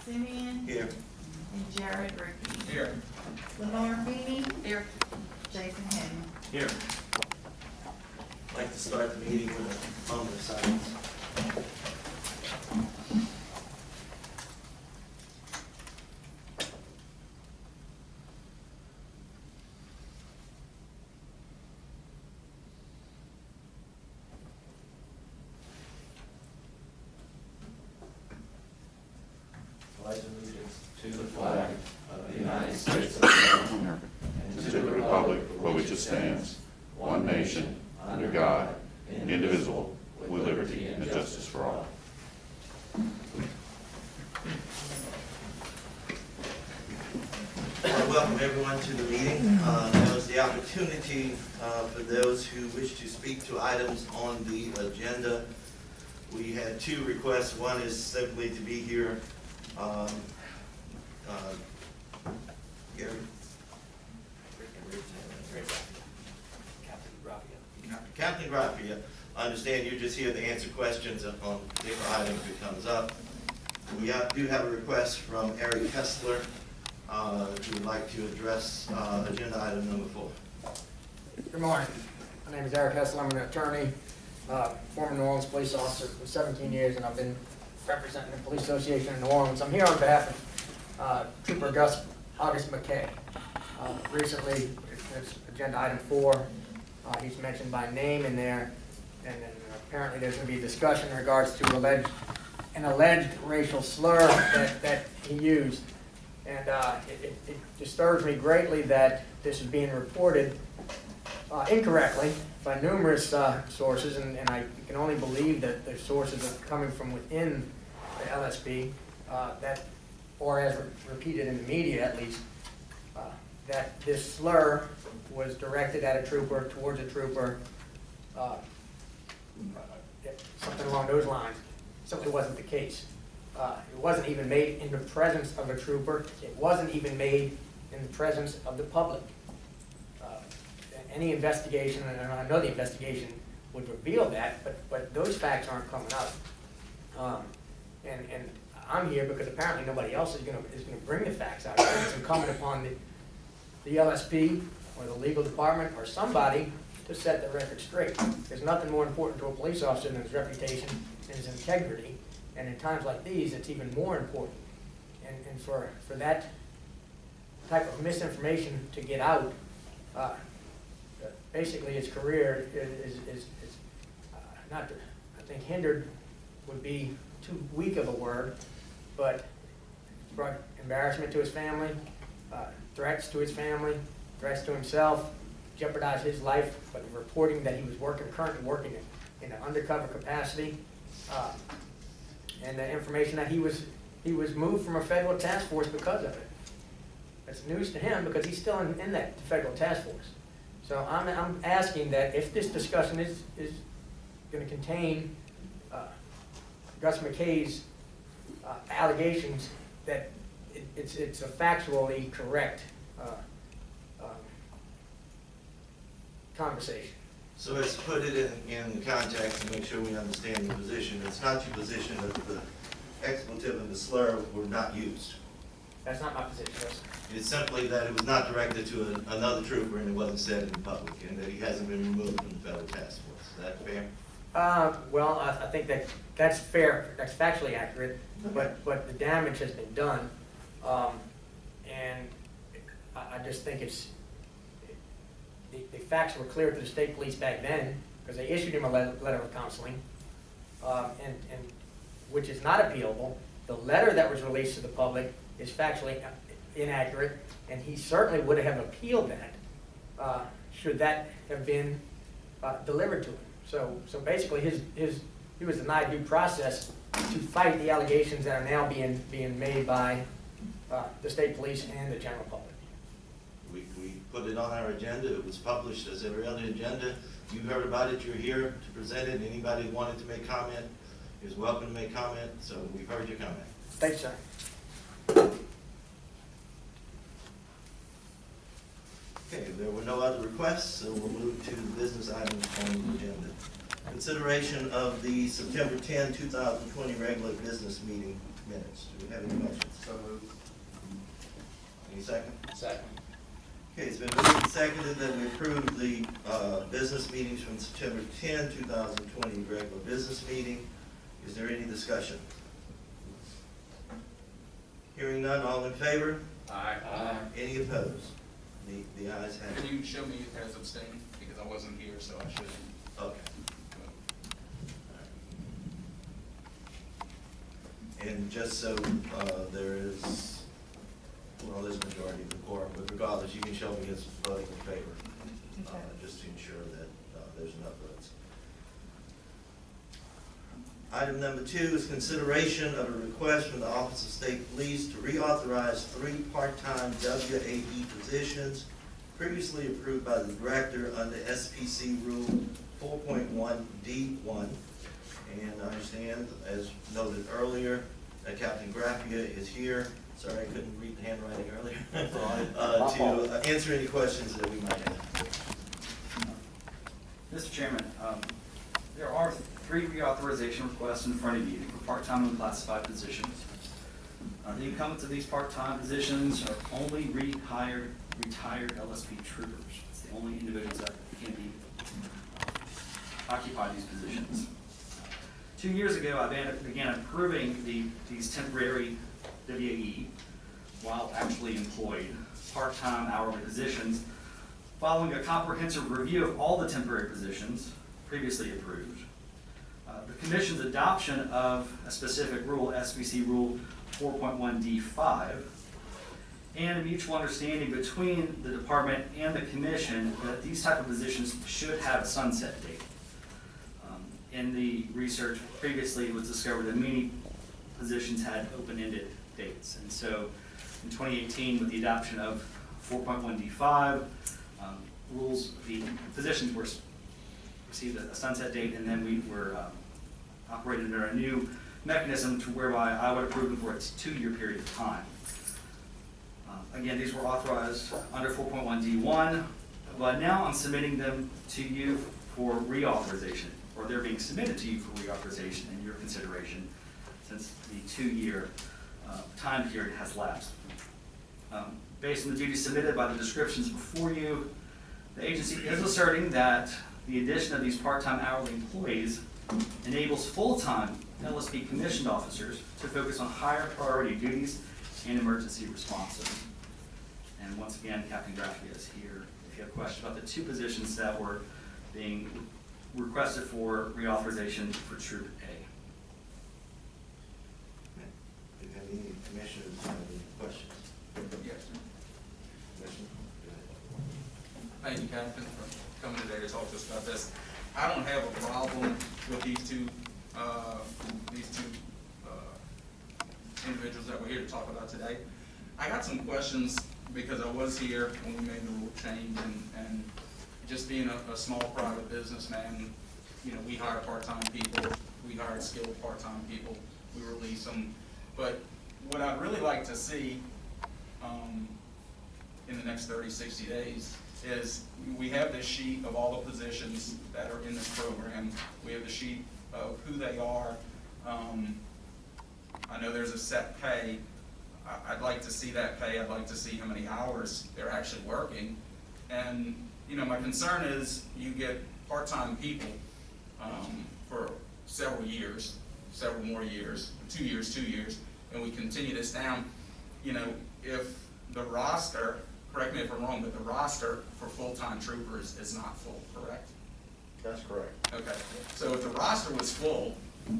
Simeon. Here. And Jared Rickey. Here. Lenore Meany. Here. Jason Henry. Here. I'd like to start the meeting with a moment of silence. Pledge allegiance to the flag of the United States of America and to the republic for which it stands, one nation, under God, indivisible, with liberty and justice for all. I want to welcome everyone to the meeting. Now is the opportunity for those who wish to speak to items on the agenda. We had two requests. One is simply to be here. Gary? Captain Graffia, I understand you're just here to answer questions on different items that comes up. We do have a request from Eric Kessler, who would like to address agenda item number 4. Good morning. My name is Eric Hessel. I'm an attorney, former New Orleans police officer for 17 years, and I've been representing the Police Association in New Orleans. I'm here on behalf of Trooper August McKay. Recently, it's agenda item 4. He's mentioned by name in there, and then apparently there's going to be a discussion in regards to an alleged racial slur that he used. And it disturbs me greatly that this is being reported incorrectly by numerous sources, and I can only believe that the sources are coming from within the LSP, or as repeated in the media at least, that this slur was directed at a trooper, towards a trooper, something along those lines. Simply wasn't the case. It wasn't even made in the presence of a trooper. It wasn't even made in the presence of the public. Any investigation, and I know the investigation would reveal that, but those facts aren't coming up. And I'm here because apparently nobody else is going to bring the facts out. It's incumbent upon the LSP or the legal department or somebody to set the record straight. There's nothing more important to a police officer than his reputation and his integrity. And in times like these, it's even more important. And for that type of misinformation to get out, basically his career is not, I think hindered would be too weak of a word, but brought embarrassment to his family, threats to his family, threats to himself, jeopardized his life by reporting that he was currently working in an undercover capacity. And the information that he was moved from a federal task force because of it. That's news to him because he's still in that federal task force. So I'm asking that if this discussion is going to contain Gus McKay's allegations, that it's a factually correct conversation. So let's put it in context and make sure we understand the position. It's not your position that the expletive and the slur were not used. That's not my position, yes. It's simply that it was not directed to another trooper and it wasn't said in public, and that he hasn't been removed from the federal task force. Is that fair? Well, I think that's fair. That's factually accurate, Okay. but the damage has been done, and I just think the facts were clear to the state police back then because they issued him a letter of counseling, and which is not appealable. The letter that was released to the public is factually inaccurate, and he certainly would have appealed that should that have been delivered to him. So basically, he was denied due process to fight the allegations that are now being made by the state police and the general public. We put it on our agenda. It was published as every other agenda. You heard about it. You're here to present it. Anybody who wanted to make comment is welcome to make comment. So we've heard your comment. Thanks, sir. Okay, there were no other requests, so we'll move to the business items on the agenda. Consideration of the September 10, 2020 regular business meeting minutes. Do we have any questions? So moved. Any second? Second. Okay, it's been moved and seconded that we approve the business meetings from September 10, 2020, regular business meeting. Is there any discussion? Hearing none, all in favor? Aye. Any opposed? The ayes have Can it. you show me as abstained, because I wasn't here, so I shouldn't. Okay. And just so there is, well, there's a majority of the quorum, but regardless, you can show me as voting in favor, just to ensure that there's enough votes. Item number 2 is consideration of a request from the Office of State Police to reauthorize 3 part-time WAE positions previously approved by the Director under SPC Rule 4.1D1. And I understand, as noted earlier, that Captain Graffia is here. Sorry, I couldn't read the handwriting earlier. To answer any questions that we might have. Mr. Chairman, there are 3 reauthorization requests in front of you for part-time and classified positions. The incumbents of these part-time positions are only retired LSP troopers. It's the only individuals that can occupy these positions. 2 years ago, I began approving these temporary WAE while actually employed part-time hourly positions, following a comprehensive review of all the temporary positions previously approved. The Commission's adoption of a specific rule, SBC Rule 4.1D5, and a mutual understanding between the Department and the Commission that these type of positions should have a sunset date. In the research previously, it was discovered that many positions had open-ended dates. And so in 2018, with the adoption of 4.1D5, rules, the positions received a sunset date, and then we were operated under a new mechanism to whereby I would approve them for a 2-year period of time. Again, these were authorized under 4.1D1, but now I'm submitting them to you for reauthorization, or they're being submitted to you for reauthorization and your consideration since the 2-year time period has lapsed. Based on the duties submitted by the descriptions before you, the agency is asserting that the addition of these part-time hourly employees enables full-time LSP commissioned officers to focus on higher priority duties and emergency responses. And once again, Captain Graffia is here if you have questions about the 2 positions that were being requested for reauthorization for Troop A. Do you have any commissioners have any questions? Yes. Commissioner? Go ahead. Thank you, Captain, for coming today to talk to us about this. I don't have a problem with these two individuals that we're here to talk about today. I got some questions because I was here when we made the rule change, and just being a small private businessman, you know, we hire part-time people, we hire skilled part-time people, we release them. But what I'd really like to see in the next 30, 60 days is we have this sheet of all the positions that are in this program. We have the sheet of who they are. I know there's a set pay. I'd like to see that pay. I'd like to see how many hours they're actually working. And, you know, my concern is you get part-time people for several years, several more years, 2 years, and we continue this down. You know, if the roster, correct me if I'm wrong, but the roster for full-time troopers is not full, correct? That's correct. Okay, so if the roster was full,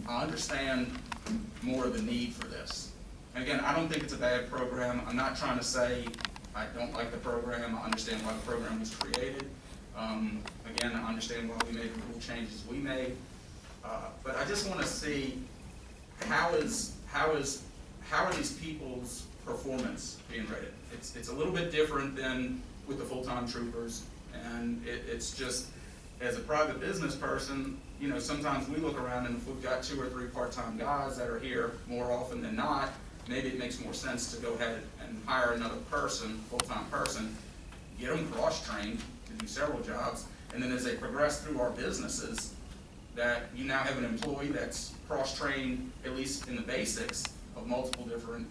I understand more of the need for this. And again, I don't think it's a bad program. I'm not trying to say I don't like the program. I understand why the program was created. Again, I understand why we made the rule changes we made. But I just want to see how are these people's performance being rated? It's a little bit different than with the full-time troopers, and it's just, as a private business person, you know, sometimes we look around and if we've got 2 or 3 part-time guys that are here more often than not, maybe it makes more sense to go ahead and hire another person, full-time person, get them cross-trained to do several jobs, and then as they progress through our businesses, that you now have an employee that's cross-trained, at least in the basics, of multiple different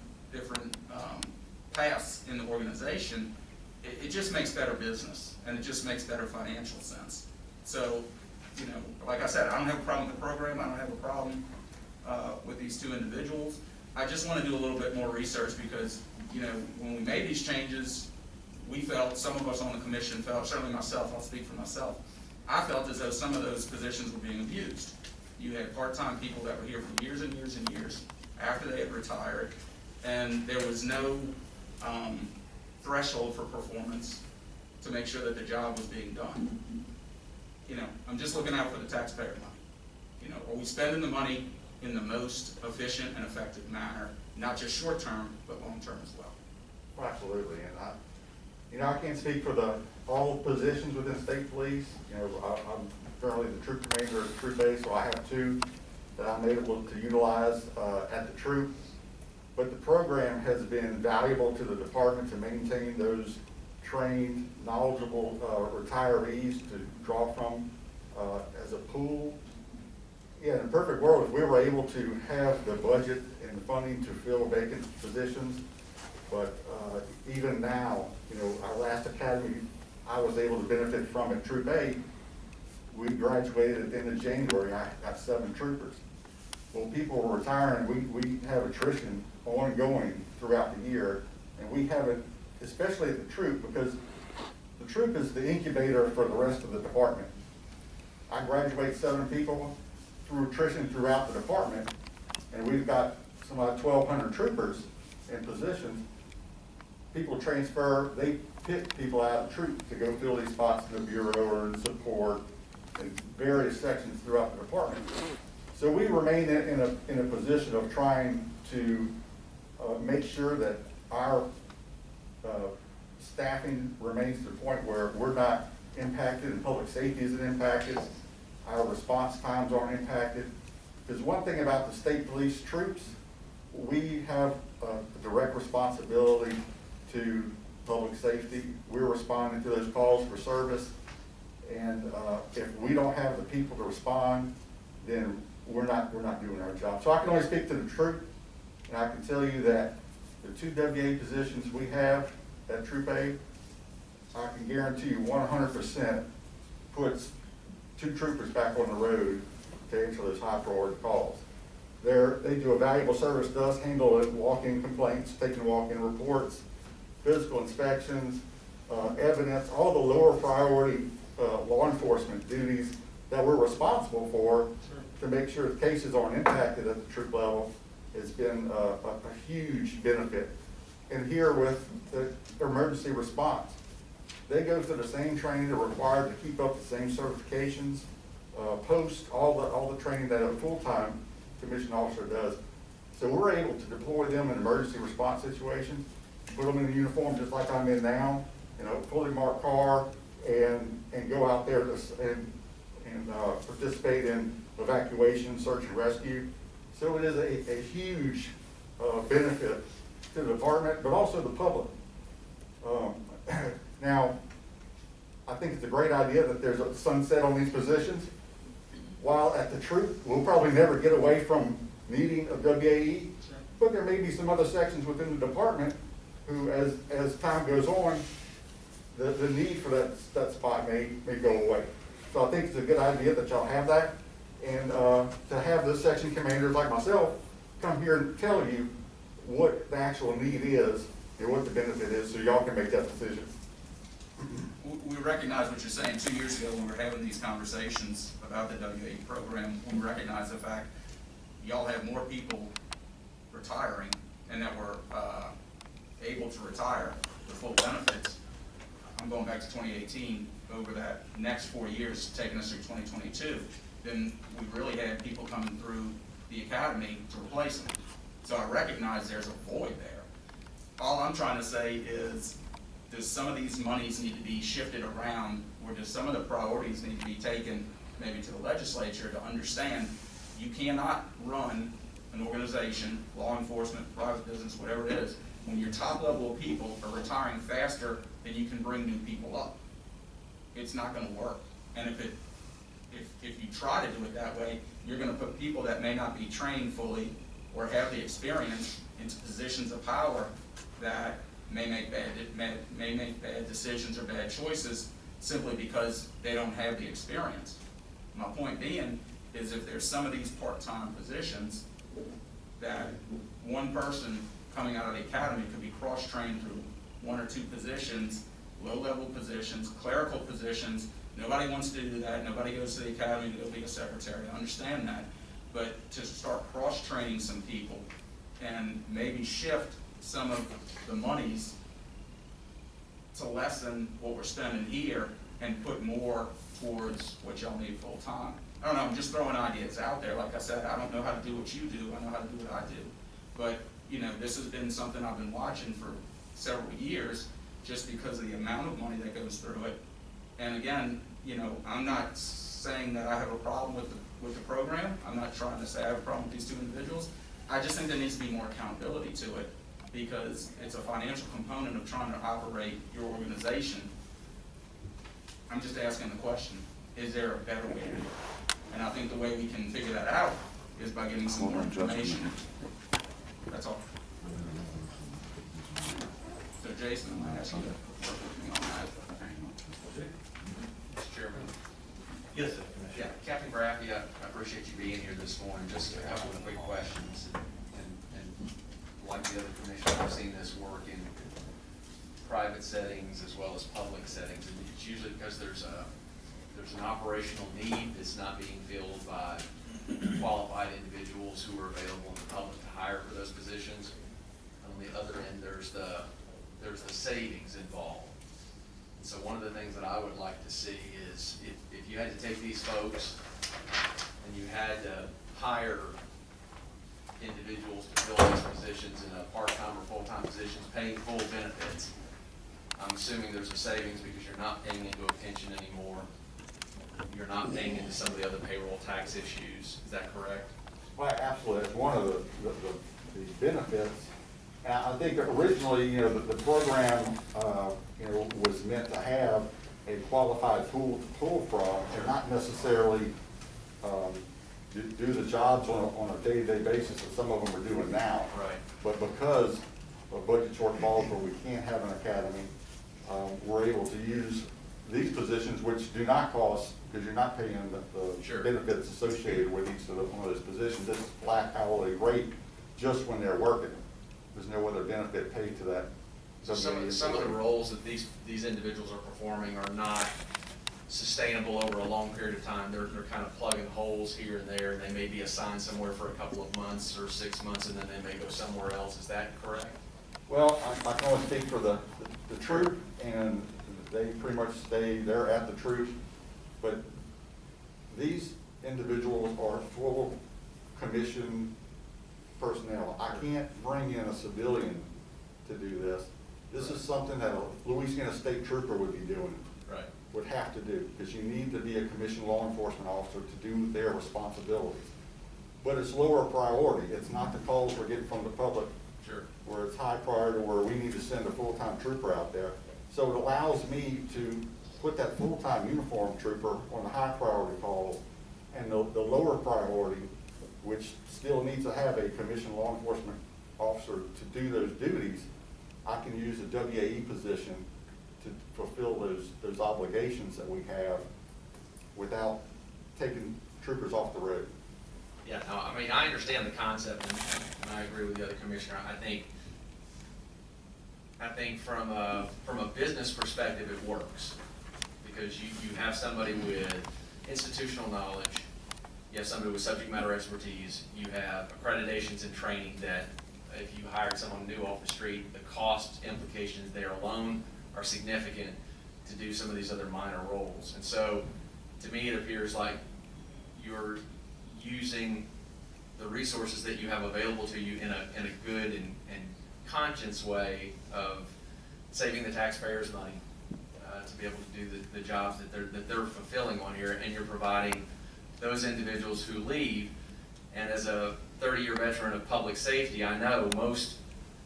paths in the organization, it just makes better business, and it just makes better financial sense. So, you know, like I said, I don't have a problem with the program, I don't have a problem with these two individuals. I just want to do a little bit more research because, you know, when we made these changes, we felt, some of us on the commission felt, certainly myself, I'll speak for myself, I felt as though some of those positions were being abused. You had part-time people that were here for years and years and years after they had retired, and there was no threshold for performance to make sure that the job was being done. You know, I'm just looking out for the taxpayer money. You know, are we spending the money in the most efficient and effective manner, not just short-term, but long-term as well? Absolutely, and I can't speak for all positions within state police. You know, I'm currently the troop commander of the troop base, so I have two that I'm able to utilize at the troop. But the program has been valuable to the department to maintain those trained, knowledgeable retirees to draw from as a pool. Yeah, in a perfect world, if we were able to have the budget and funding to fill vacant positions, but even now, you know, our last academy I was able to benefit from at Troop A, we graduated at the end of January. I got 7 troopers. Well, people were retiring. We have attrition ongoing throughout the year, and we have it, especially at the troop, because the troop is the incubator for the rest of the department. I graduate 7 people through attrition throughout the department, and we've got some like 1,200 troopers in positions. People transfer, they pick people out of the troop to go fill these spots in the bureau or in support in various sections throughout the department. So we remain in a position of trying to make sure that our staffing remains to the point where we're not impacted and public safety isn't impacted, our response times aren't impacted. Because one thing about the state police troops, we have a direct responsibility to public safety. We're responding to those calls for service, and if we don't have the people to respond, then we're not doing our job. So I can only speak to the troop, and I can tell you that the 2 WA positions we have at Troop A, I can guarantee you 100% puts 2 troopers back on the road to answer those high priority calls. They do a valuable service to us, handle walk-in complaints, taking walk-in reports, physical inspections, evidence, all the lower priority law enforcement duties that we're responsible for to make sure the cases aren't impacted at the troop level. It's been a huge benefit. And here with the emergency response, they go through the same training they're required to keep up the same certifications, post all the training that a full-time commissioned officer does. So we're able to deploy them in emergency response situations, put them in a uniform just like I'm in now, you know, fully marked car, and go out there and participate in evacuation, search and rescue. So it is a huge benefit to the department, but also the public. Now, I think it's a great idea that there's a sunset on these positions. While at the troop, we'll probably never get away from needing a WAE, but there may be some other sections within the department who, as time goes on, the need for that spot may go away. So I think it's a good idea that y'all have that, and to have the section commanders like myself come here and tell you what the actual need is and what the benefit is, so y'all can make that decision. We recognize what you're saying. 2 years ago, when we were having these conversations about the WAE program, we recognized the fact y'all have more people retiring and that were able to retire with full benefits. I'm going back to 2018, over that next 4 years, taking us through 2022, then we really had people coming through the academy to replace them. So I recognize there's a void there. All I'm trying to say is, does some of these monies need to be shifted around, or does some of the priorities need to be taken maybe to the legislature to understand you cannot run an organization, law enforcement, private business, whatever it is, when your top level of people are retiring faster than you can bring new people up. It's not going to work. And if you try to do it that way, you're going to put people that may not be trained fully or have the experience into positions of power that may make bad decisions or bad choices simply because they don't have the experience. My point being is if there's some of these part-time positions that one person coming out of the academy could be cross-trained through one or two positions, low-level positions, clerical positions. Nobody wants to do that. Nobody goes to the academy to go be a secretary. I understand that. But to start cross-training some people and maybe shift some of the monies to lessen what we're spending here and put more towards what y'all need full-time. I don't know, I'm just throwing ideas out there. Like I said, I don't know how to do what you do. I know how to do what I do. But, you know, this has been something I've been watching for several years just because of the amount of money that goes through it. And again, you know, I'm not saying that I have a problem with the program. I'm not trying to say I have a problem with these two individuals. I just think there needs to be more accountability to it because it's a financial component of trying to operate your organization. I'm just asking the question, is there a better way to do it? And I think the way we can figure that out is by getting some more information. That's all. So Jason, I'm going to ask you to work with me on that. Mr. Chairman. Yes, sir. Yeah, Captain Graffy, I appreciate you being here this morning. Just a couple of quick questions. And like the other commissioners, I've seen this work in private settings as well as public settings. And it's usually because there's an operational need that's not being filled by qualified individuals who are available in the public to hire for those positions. On the other end, there's the savings involved. And so one of the things that I would like to see is if you had to take these folks and you had to hire individuals to fill these positions in a part-time or full-time positions, paying full benefits, I'm assuming there's a savings because you're not paying into a pension anymore. You're not paying into some of the other payroll tax issues. Is that correct? Well, absolutely. That's one of the benefits. And I think originally, you know, the program, you know, was meant to have a qualified pool to pull from and not necessarily do the jobs on a day-to-day basis that some of them are doing now. Right. But because of budget shortfalls where we can't have an academy, we're able to use these positions, which do not cost, because you're not paying the Sure. benefits associated with each of one of those positions. This is flat hourly rate just when they're working. There's no other benefit paid to that. So some of the roles that these individuals are performing are not sustainable over a long period of time. They're kind of plugging holes here and there, and they may be assigned somewhere for a couple of months or 6 months, and then they may go somewhere else. Is that correct? Well, I can only speak for the troop, and they pretty much stay there at the troop. But these individuals are full commission personnel. I can't bring in a civilian to do this. This is something that a Louisiana State Trooper would be doing. Right. Would have to do, because you need to be a commissioned law enforcement officer to do their responsibilities. But it's lower priority. It's not the calls we're getting from the public. Sure. Where it's high priority, where we need to send a full-time trooper out there. So it allows me to put that full-time uniform trooper on the high priority calls, and the lower priority, which still needs to have a commissioned law enforcement officer to do those duties, I can use a WAE position to fulfill those obligations that we have without taking troopers off the road. Yeah, no, I mean, I understand the concept, and I agree with the other commissioner. I think from a business perspective, it works because you have somebody with institutional knowledge, you have somebody with subject matter expertise, you have accreditations and training that if you hired someone new off the street, the cost implications there alone are significant to do some of these other minor roles. And so, to me, it appears like you're using the resources that you have available to you in a good and conscious way of saving the taxpayers money to be able to do the jobs that they're fulfilling on here, and you're providing those individuals who leave. And as a 30-year veteran of public safety, I know most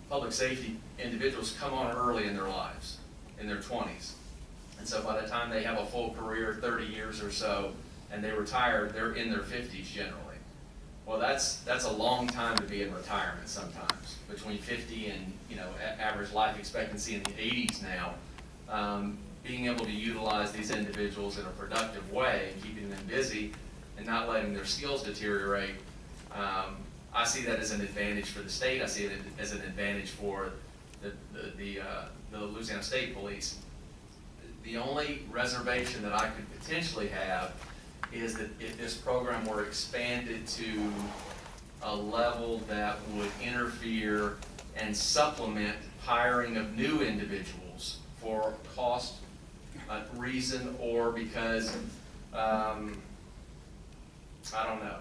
public safety individuals come on early in their lives, in their 20s. And so by the time they have a full career, 30 years or so, and they retire, they're in their 50s generally. Well, that's a long time to be in retirement sometimes, between 50 and, average life expectancy in the 80s now. Being able to utilize these individuals in a productive way, keeping them busy and not letting their skills deteriorate, I see that as an advantage for the state. I see it as an advantage for the Louisiana State Police. The only reservation that I could potentially have is that if this program were expanded to a level that would interfere and supplement hiring of new individuals for cost reason, or because, I don't know,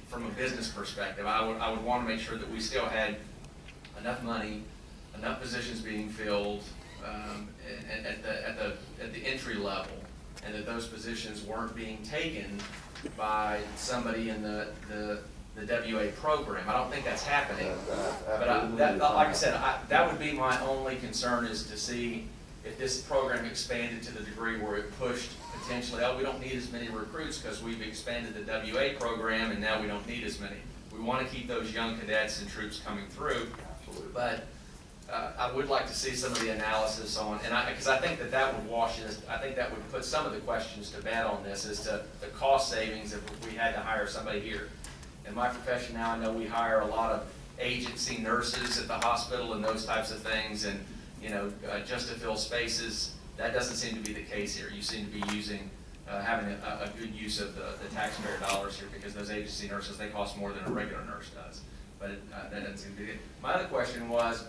from a business perspective, I would want to make sure that we still had enough money, enough positions being filled at the entry level, and that those positions weren't being taken by somebody in the WA program. I don't think that's happening. But like I said, that would be my only concern, is to see if this program expanded to the degree where it pushed potentially, we don't need as many recruits because we've expanded the WA program and now we don't need as many. We want to keep those young cadets and troops coming through, but I would like to see some of the analysis on, and because I think that would wash this. I think that would put some of the questions to bed on this, as to the cost savings if we had to hire somebody here. In my profession now, I know we hire a lot of agency nurses at the hospital and those types of things, and just to fill spaces. That doesn't seem to be the case here. You seem to be using, having a good use of the taxpayer dollars here, because those agency nurses, they cost more than a regular nurse does. But that doesn't seem to be it. My other question was,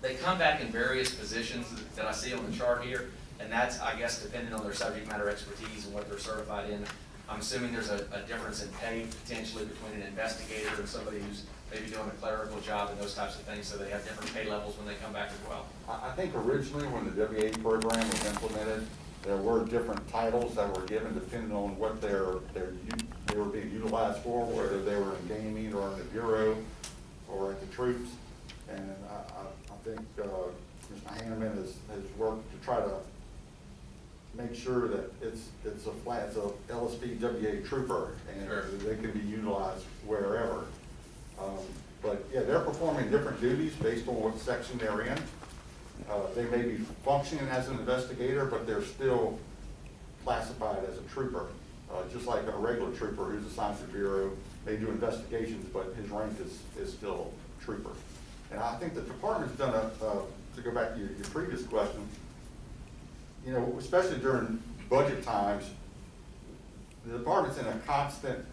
they come back in various positions that I see on the chart here, and that's, I guess, depending on their subject matter expertise and what they're certified in. I'm assuming there's a difference in pay potentially between an investigator and somebody who's maybe doing a clerical job and those types of things, so they have different pay levels when they come back as well. I think originally when the WA program was implemented, there were different titles that were given depending on what they were being utilized for, whether they were in gaming or in the bureau or at the troops. And I think Mr. Hanneman has worked to try to make sure that it's a LSP WA trooper, and sure, they can be utilized wherever. But yeah, they're performing different duties based on what section they're in. They may be functioning as an investigator, but they're still classified as a trooper, just like a regular trooper who's assigned to the bureau. They do investigations, but his rank is still trooper. And I think the department's done to go back to your previous question, especially during budget times, the department's in a constant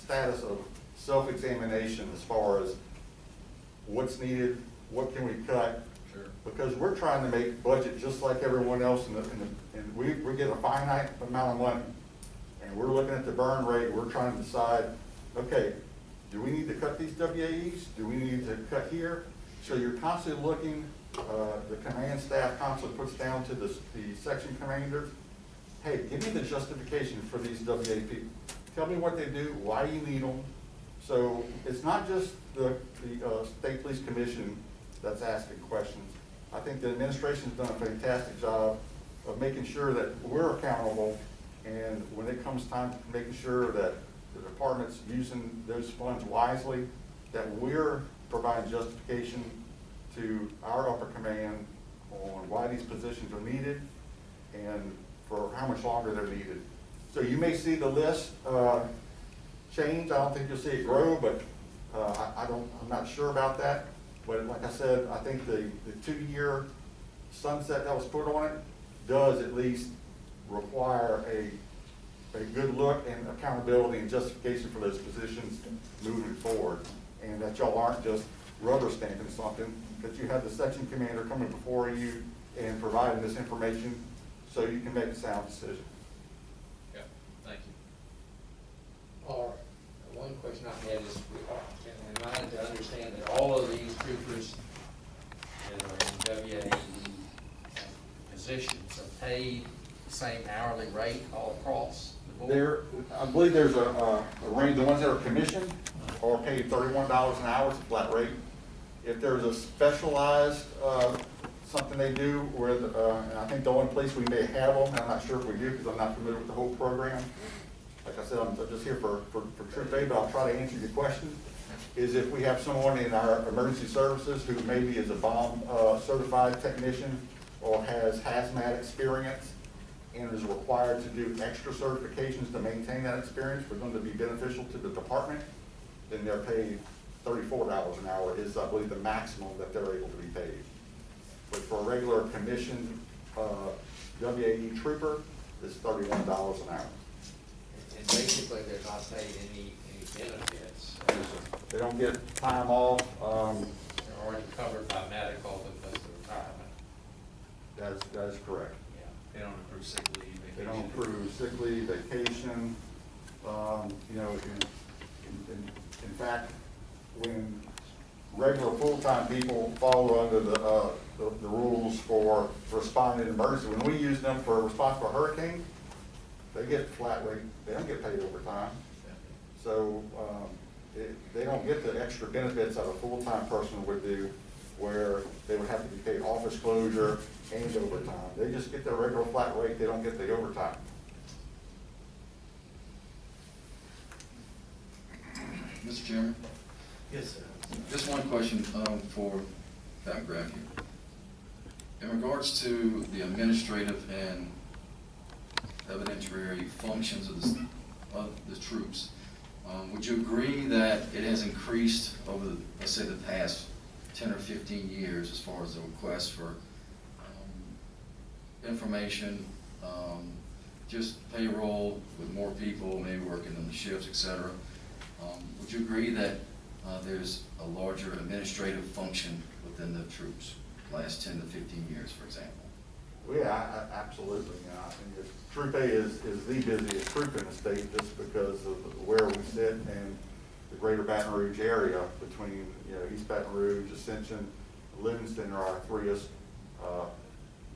status of self-examination as far as what's needed, what can we cut, sure, because we're trying to make budget just like everyone else, and we get a finite amount of money, and we're looking at the burn rate. We're trying to decide, okay, do we need to cut these WAEs? Do we need to cut here? So you're constantly looking. The command staff constantly puts down to the section commanders, hey, give me the justification for these WA people. Tell me what they do, why you need them. So it's not just the State Police Commission that's asking questions. I think the administration's done a fantastic job of making sure that we're accountable, and when it comes time to making sure that the department's using those funds wisely, that we're providing justification to our upper command on why these positions are needed and for how much longer they're needed. So you may see the list change. I don't think you'll see it grow, but I'm not sure about that. But like I said, I think the 2-year sunset that was put on it does at least require a good look and accountability and justification for those positions moving forward, and that y'all aren't just rubber stamping something, that you have the section commander coming before you and providing this information so you can make a sound decision. yeah, thank you. All right, one question I had is, am I to understand that all of these troopers that are in WAE positions are paid the same hourly rate all across the board? I believe there's a range. The ones that are commissioned are paid $31 an hour. It's a flat rate. If there's a specialized something they do where, and I think the only place we may have them, and I'm not sure if we do because I'm not familiar with the whole program, like I said, I'm just here for Troop A, but I'll try to answer your question, is if we have someone in our emergency services who maybe is a bomb certified technician or has hazmat experience and is required to do extra certifications to maintain that experience for them to be beneficial to the department, then they're paid $34 an hour is, I believe, the maximum that they're able to be paid. But for a regular commissioned WAE trooper, it's $31 an hour. And basically, they're not paid any benefits. They don't get time off. They're already covered by medical because of retirement. That is correct. Yeah. They don't accrue sick leave, They vacation. don't approve sick leave, vacation. You know, in fact, when regular full-time people follow under the rules for responding to emergency, when we use them for response for a hurricane, they get flat rate. They don't get paid overtime. So they don't get the extra benefits that a full-time person would do, where they would have to be paid office closure and overtime. They just get their regular flat rate. They don't get the overtime. Mr. Chairman, Yes, sir. just one question for background here. In regards to the administrative and evidentiary functions of the troops, would you agree that it has increased over, let's say, the past 10 or 15 years as far as the requests for information, just payroll with more people, maybe working on the shifts, et cetera? Would you agree that there's a larger administrative function within the troops, last 10 to 15 years, for example? Well, yeah, absolutely. I think Troop A is the busiest troop in the state just because of where we sit in the greater Baton Rouge area between, East Baton Rouge, Ascension, Livingston are our three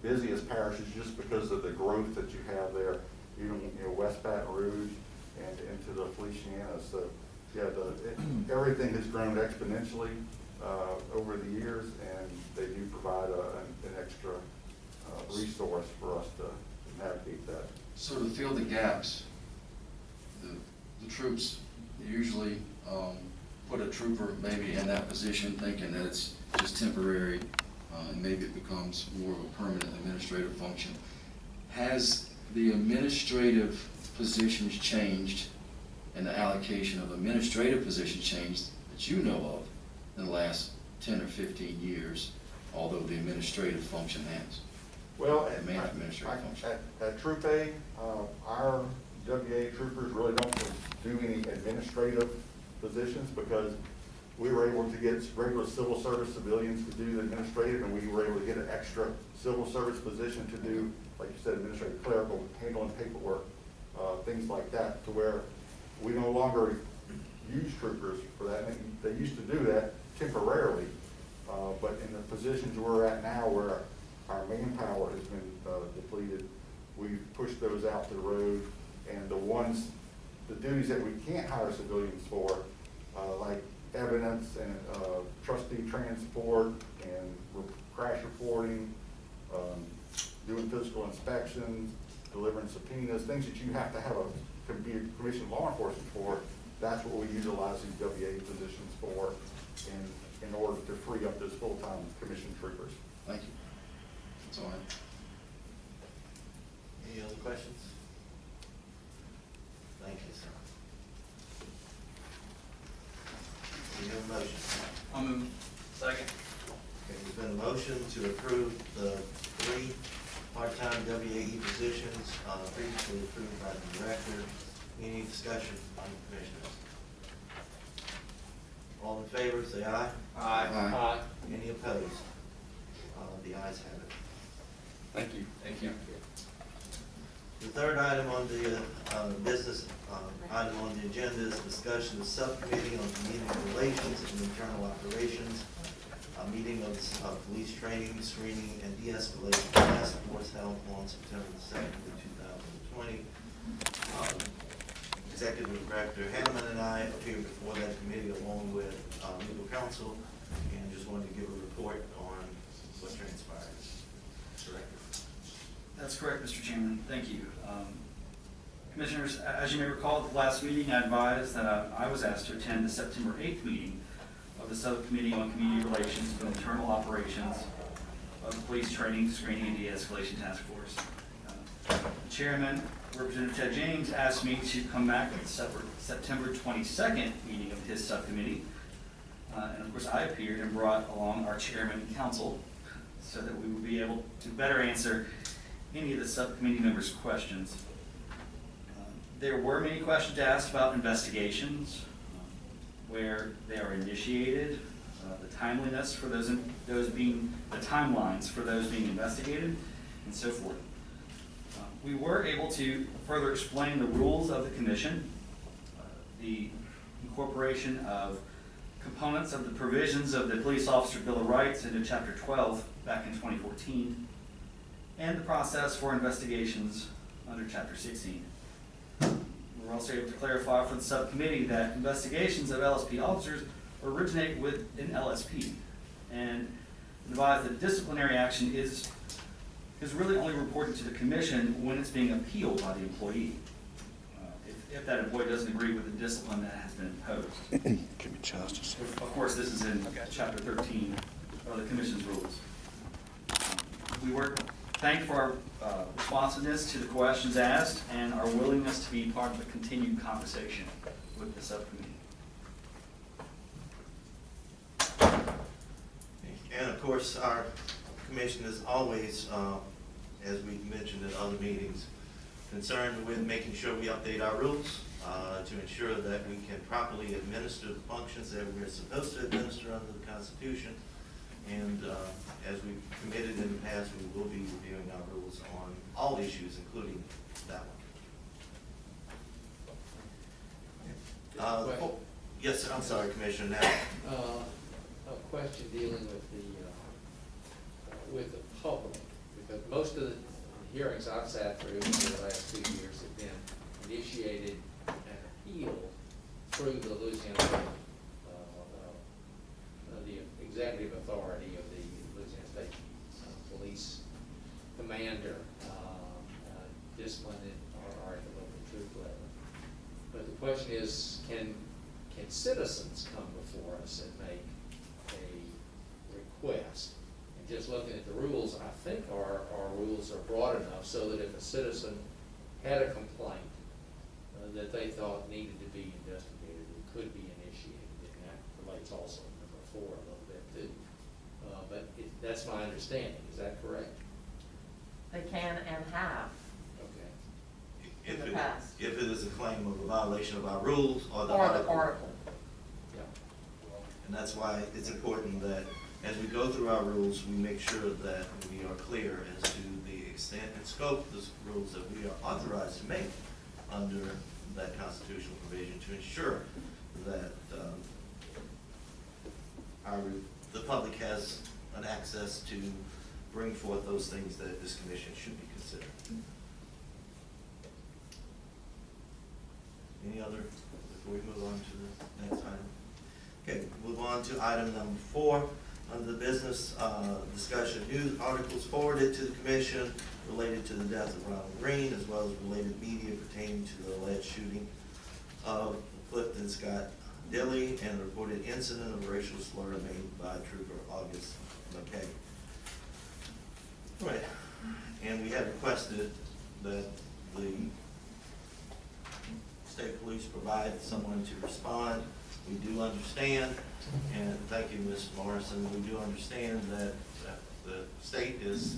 busiest parishes just because of the growth that you have there, even, West Baton Rouge and into the Feliciana. So, yeah, everything has grown exponentially over the years, and they do provide an extra resource for us to navigate that. So to fill the gaps, the troops usually put a trooper maybe in that position thinking that it's just temporary, and maybe it becomes more of a permanent administrative function. Has the administrative positions changed and the allocation of administrative positions changed that you know of in the last 10 or 15 years, although the administrative function has? Well, The main administrative function. at Troop A, our WA troopers really don't do any administrative positions because we were able to get regular civil service civilians to do the administrative, and we were able to get an extra civil service position to do, like you said, administrative, clerical, handling paperwork, things like that, to where we no longer use troopers for that. They used to do that temporarily, but in the positions we're at now where our manpower has been depleted, we've pushed those out to the road, and the duties that we can't hire civilians for, like evidence and trustee transport and crash reporting, doing physical inspections, delivering subpoenas, things that you have to have be a commissioned law enforcement for. That's what we utilize these WA positions for, in order to free up those full-time commissioned troopers. Thank you. That's all I have. Any other questions? Thank you, sir. We have a motion. I'll move. Second. Okay, there's been a motion to approve the 3 part-time WAE positions, previously approved by the director. Any discussion on the commissioners? All in favor, say aye. Aye. Any opposed? The ayes have it. Thank you. Thank you. The third item on the business item on the agenda is discussion of subcommittee on community relations and internal operations, a meeting of police training, screening, and de-escalation task force held on September the 2nd of 2020. Executive Director Hanneman and I appeared before that committee along with legal counsel, and just wanted to give a report on what transpired. Director. That's correct, Mr. Chairman. Thank you. Commissioners, as you may recall, at the last meeting, I advised that I was asked to attend the September 8th meeting of the Subcommittee on Community Relations and Internal Operations of the Police Training, Screening, and De-Escalation Task Force. Chairman, Representative Ted James asked me to come back at the September 22nd meeting of his subcommittee. And of course, I appeared and brought along our chairman and counsel so that we would be able to better answer any of the subcommittee members' questions. There were many questions asked about investigations, where they are initiated, the timeliness for those being, the timelines for those being investigated, and so forth. We were able to further explain the rules of the commission, the incorporation of components of the provisions of the Police Officer Bill of Rights into Chapter 12 back in 2014, and the process for investigations under Chapter 16. We're also able to clarify for the subcommittee that investigations of LSP officers originate with an LSP, and advise that disciplinary action is really only reported to the commission when it's being appealed by the employee, if that employee doesn't agree with the discipline that has been imposed. Give me justice. Of course, this is in Chapter 13 of the commission's rules. We were thanked for our responsiveness to the questions asked and our willingness to be part of the continued conversation with the subcommittee. And of course, our commission is always, as we mentioned in other meetings, concerned with making sure we update our rules to ensure that we can properly administer the functions that we're supposed to administer under the Constitution. And as we've committed in the past, we will be reviewing our rules on all issues, including that one. Yes, sir. I'm sorry, Commissioner. Now, A question dealing with the public, because most of the hearings I've sat through for the last 2 years have been initiated and appealed through the Louisiana, the executive authority of the Louisiana State Police Commander, disciplined or at the local troop level. But the question is, can citizens come before us and make a request? And just looking at the rules, I think our rules are broad enough so that if a citizen had a complaint that they thought needed to be investigated, it could be initiated. And that relates also to number 4 a little bit too. But that's my understanding. Is that correct? They can and have Okay. in the past. if it is a claim of a violation of our rules or the Or the article. article. Yeah. And that's why it's important that as we go through our rules, we make sure that we are clear as to the extent and scope of the rules that we are authorized to make under that constitutional provision to ensure that the public has an access to bring forth those things that this commission should be considering. Any other, before we move on to the next item? Okay, move on to item number 4. Under the business discussion, news articles forwarded to the commission related to the death of Ronald Green, as well as related media pertaining to the alleged shooting of Clifton Scott Dilley and a reported incident of racial slur made by Trooper August McKay. All right, and we have requested that the state police provide someone to respond. We do understand, and thank you, Ms. Morrison, we do understand that the state is,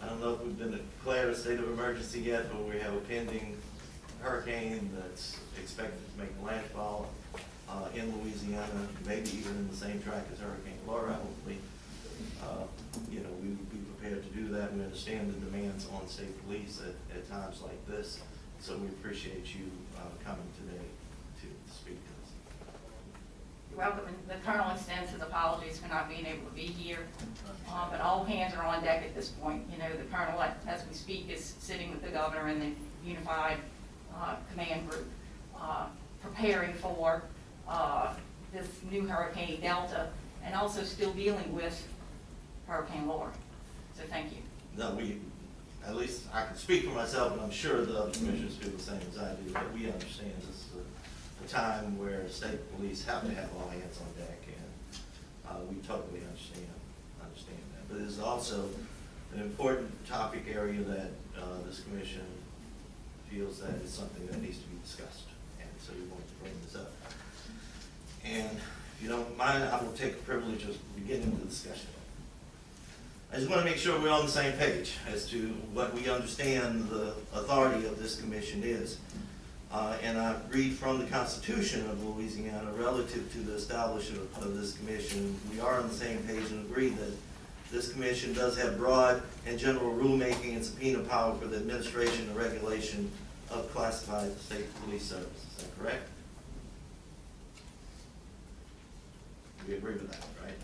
I don't know if we've been declared a state of emergency yet, but we have a pending hurricane that's expected to make landfall in Louisiana, maybe even in the same track as Hurricane Laura, hopefully. You know, we would be prepared to do that. We understand the demands on state police at times like this, so we appreciate you coming today to speak to us. You're welcome. And the Colonel extends his apologies for not being able to be here, but all hands are on deck at this point. You know, the Colonel, as we speak, is sitting with the governor and the Unified Command Group, preparing for this new Hurricane Delta, and also still dealing with Hurricane Laura. So thank you. No, we at least I can speak for myself, and I'm sure the other commissioners feel the same as I do, that we understand this is a time where state police have to have all hands on deck, and we totally understand that. But it is also an important topic area that this commission feels that is something that needs to be discussed, and so we want to bring this up. And if you don't mind, I will take the privilege of beginning the discussion. I just want to make sure we're on the same page as to what we understand the authority of this commission is. And I read from the Constitution of Louisiana relative to the establishment of this commission. We are on the same page and agree that this commission does have broad and general rulemaking and subpoena power for the administration and regulation of classified state police services. Is that correct? We agree with that, right?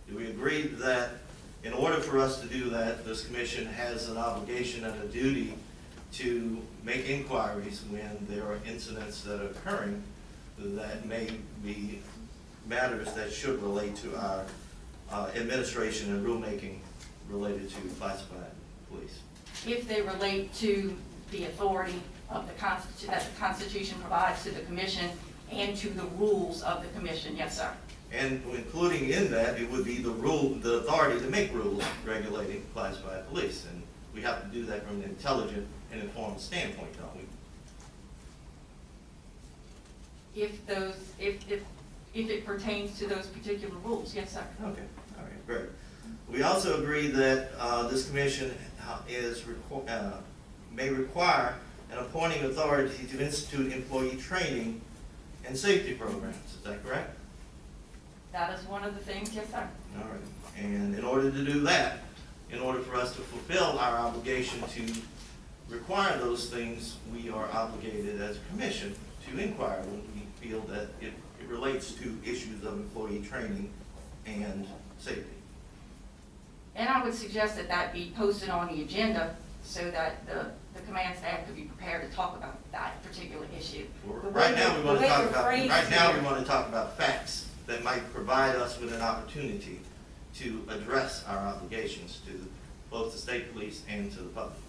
Do we agree that in order for us to do that, this commission has an obligation and a duty to make inquiries when there are incidents that are occurring that may be matters that should relate to our administration and rulemaking related to classified police? If they relate to the authority of the Constitution, that the Constitution provides to the commission and to the rules of the commission, yes, sir. And including in that, it would be the authority to make rules regulating classified police. And we have to do that from an intelligent and informed standpoint, don't we? If it pertains to those particular rules, yes, sir. Okay, all right, great. We also agree that this commission may require an appointing authority to institute employee training and safety programs. Is that correct? That is one of the things, yes, sir. All right. And in order to do that, in order for us to fulfill our obligation to require those things, we are obligated as a commission to inquire when we feel that it relates to issues of employee training and safety. And I would suggest that that be posted on the agenda so that the command staff could be prepared to talk about that particular issue. Right now, we want to talk about facts that might provide us with an opportunity to address our obligations to both the state police and to the public.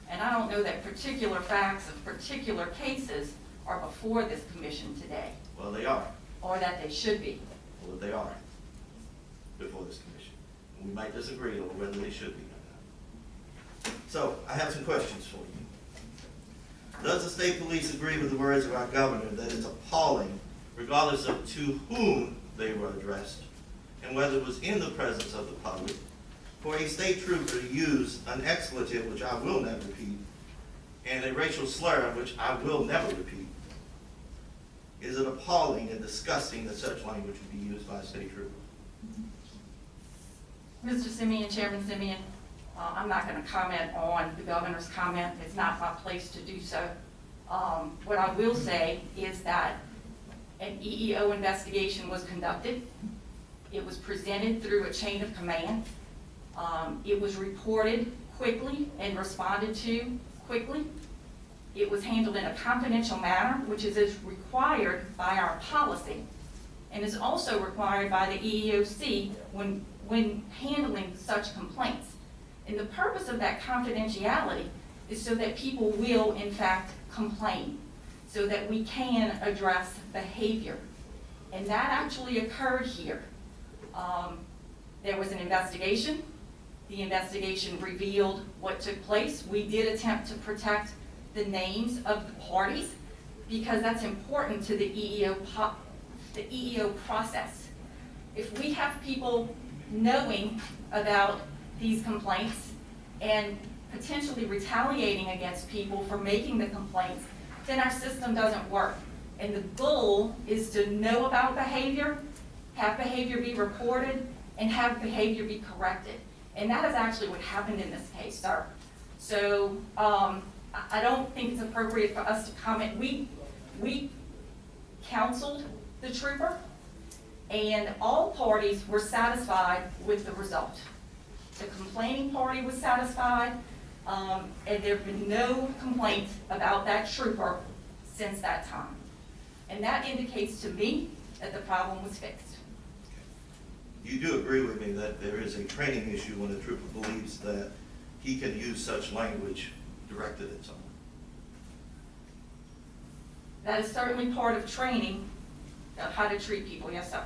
And I don't know that particular facts of particular cases are before this commission today, Well, they are. or that they should be. Well, they are before this commission. We might disagree over whether they should be or not. So, I have some questions for you. Does the state police agree with the words of our governor that it's appalling, regardless of to whom they were addressed, and whether it was in the presence of the public, for a state trooper to use an expletive, which I will never repeat, and a racial slur, which I will never repeat? Is it appalling and disgusting that such language would be used by a state trooper? Mr. Simeon, Chairman Simeon, I'm not going to comment on the governor's comment. It's not my place to do so. What I will say is that an EEO investigation was conducted. It was presented through a chain of command. It was reported quickly and responded to quickly. It was handled in a confidential manner, which is as required by our policy, and is also required by the EEOC when handling such complaints. And the purpose of that confidentiality is so that people will, in fact, complain, so that we can address behavior. And that actually occurred here. There was an investigation. The investigation revealed what took place. We did attempt to protect the names of the parties because that's important to the EEO process. If we have people knowing about these complaints and potentially retaliating against people for making the complaints, then our system doesn't work. And the goal is to know about behavior, have behavior be reported, and have behavior be corrected. And that is actually what happened in this case, sir. So I don't think it's appropriate for us to comment. We counseled the trooper, and all parties were satisfied with the result. The complaining party was satisfied, and there have been no complaints about that trooper since that time. And that indicates to me that the problem was fixed. You do agree with me that there is a training issue when a trooper believes that he can use such language directed at someone. That is certainly part of training of how to treat people, yes, sir.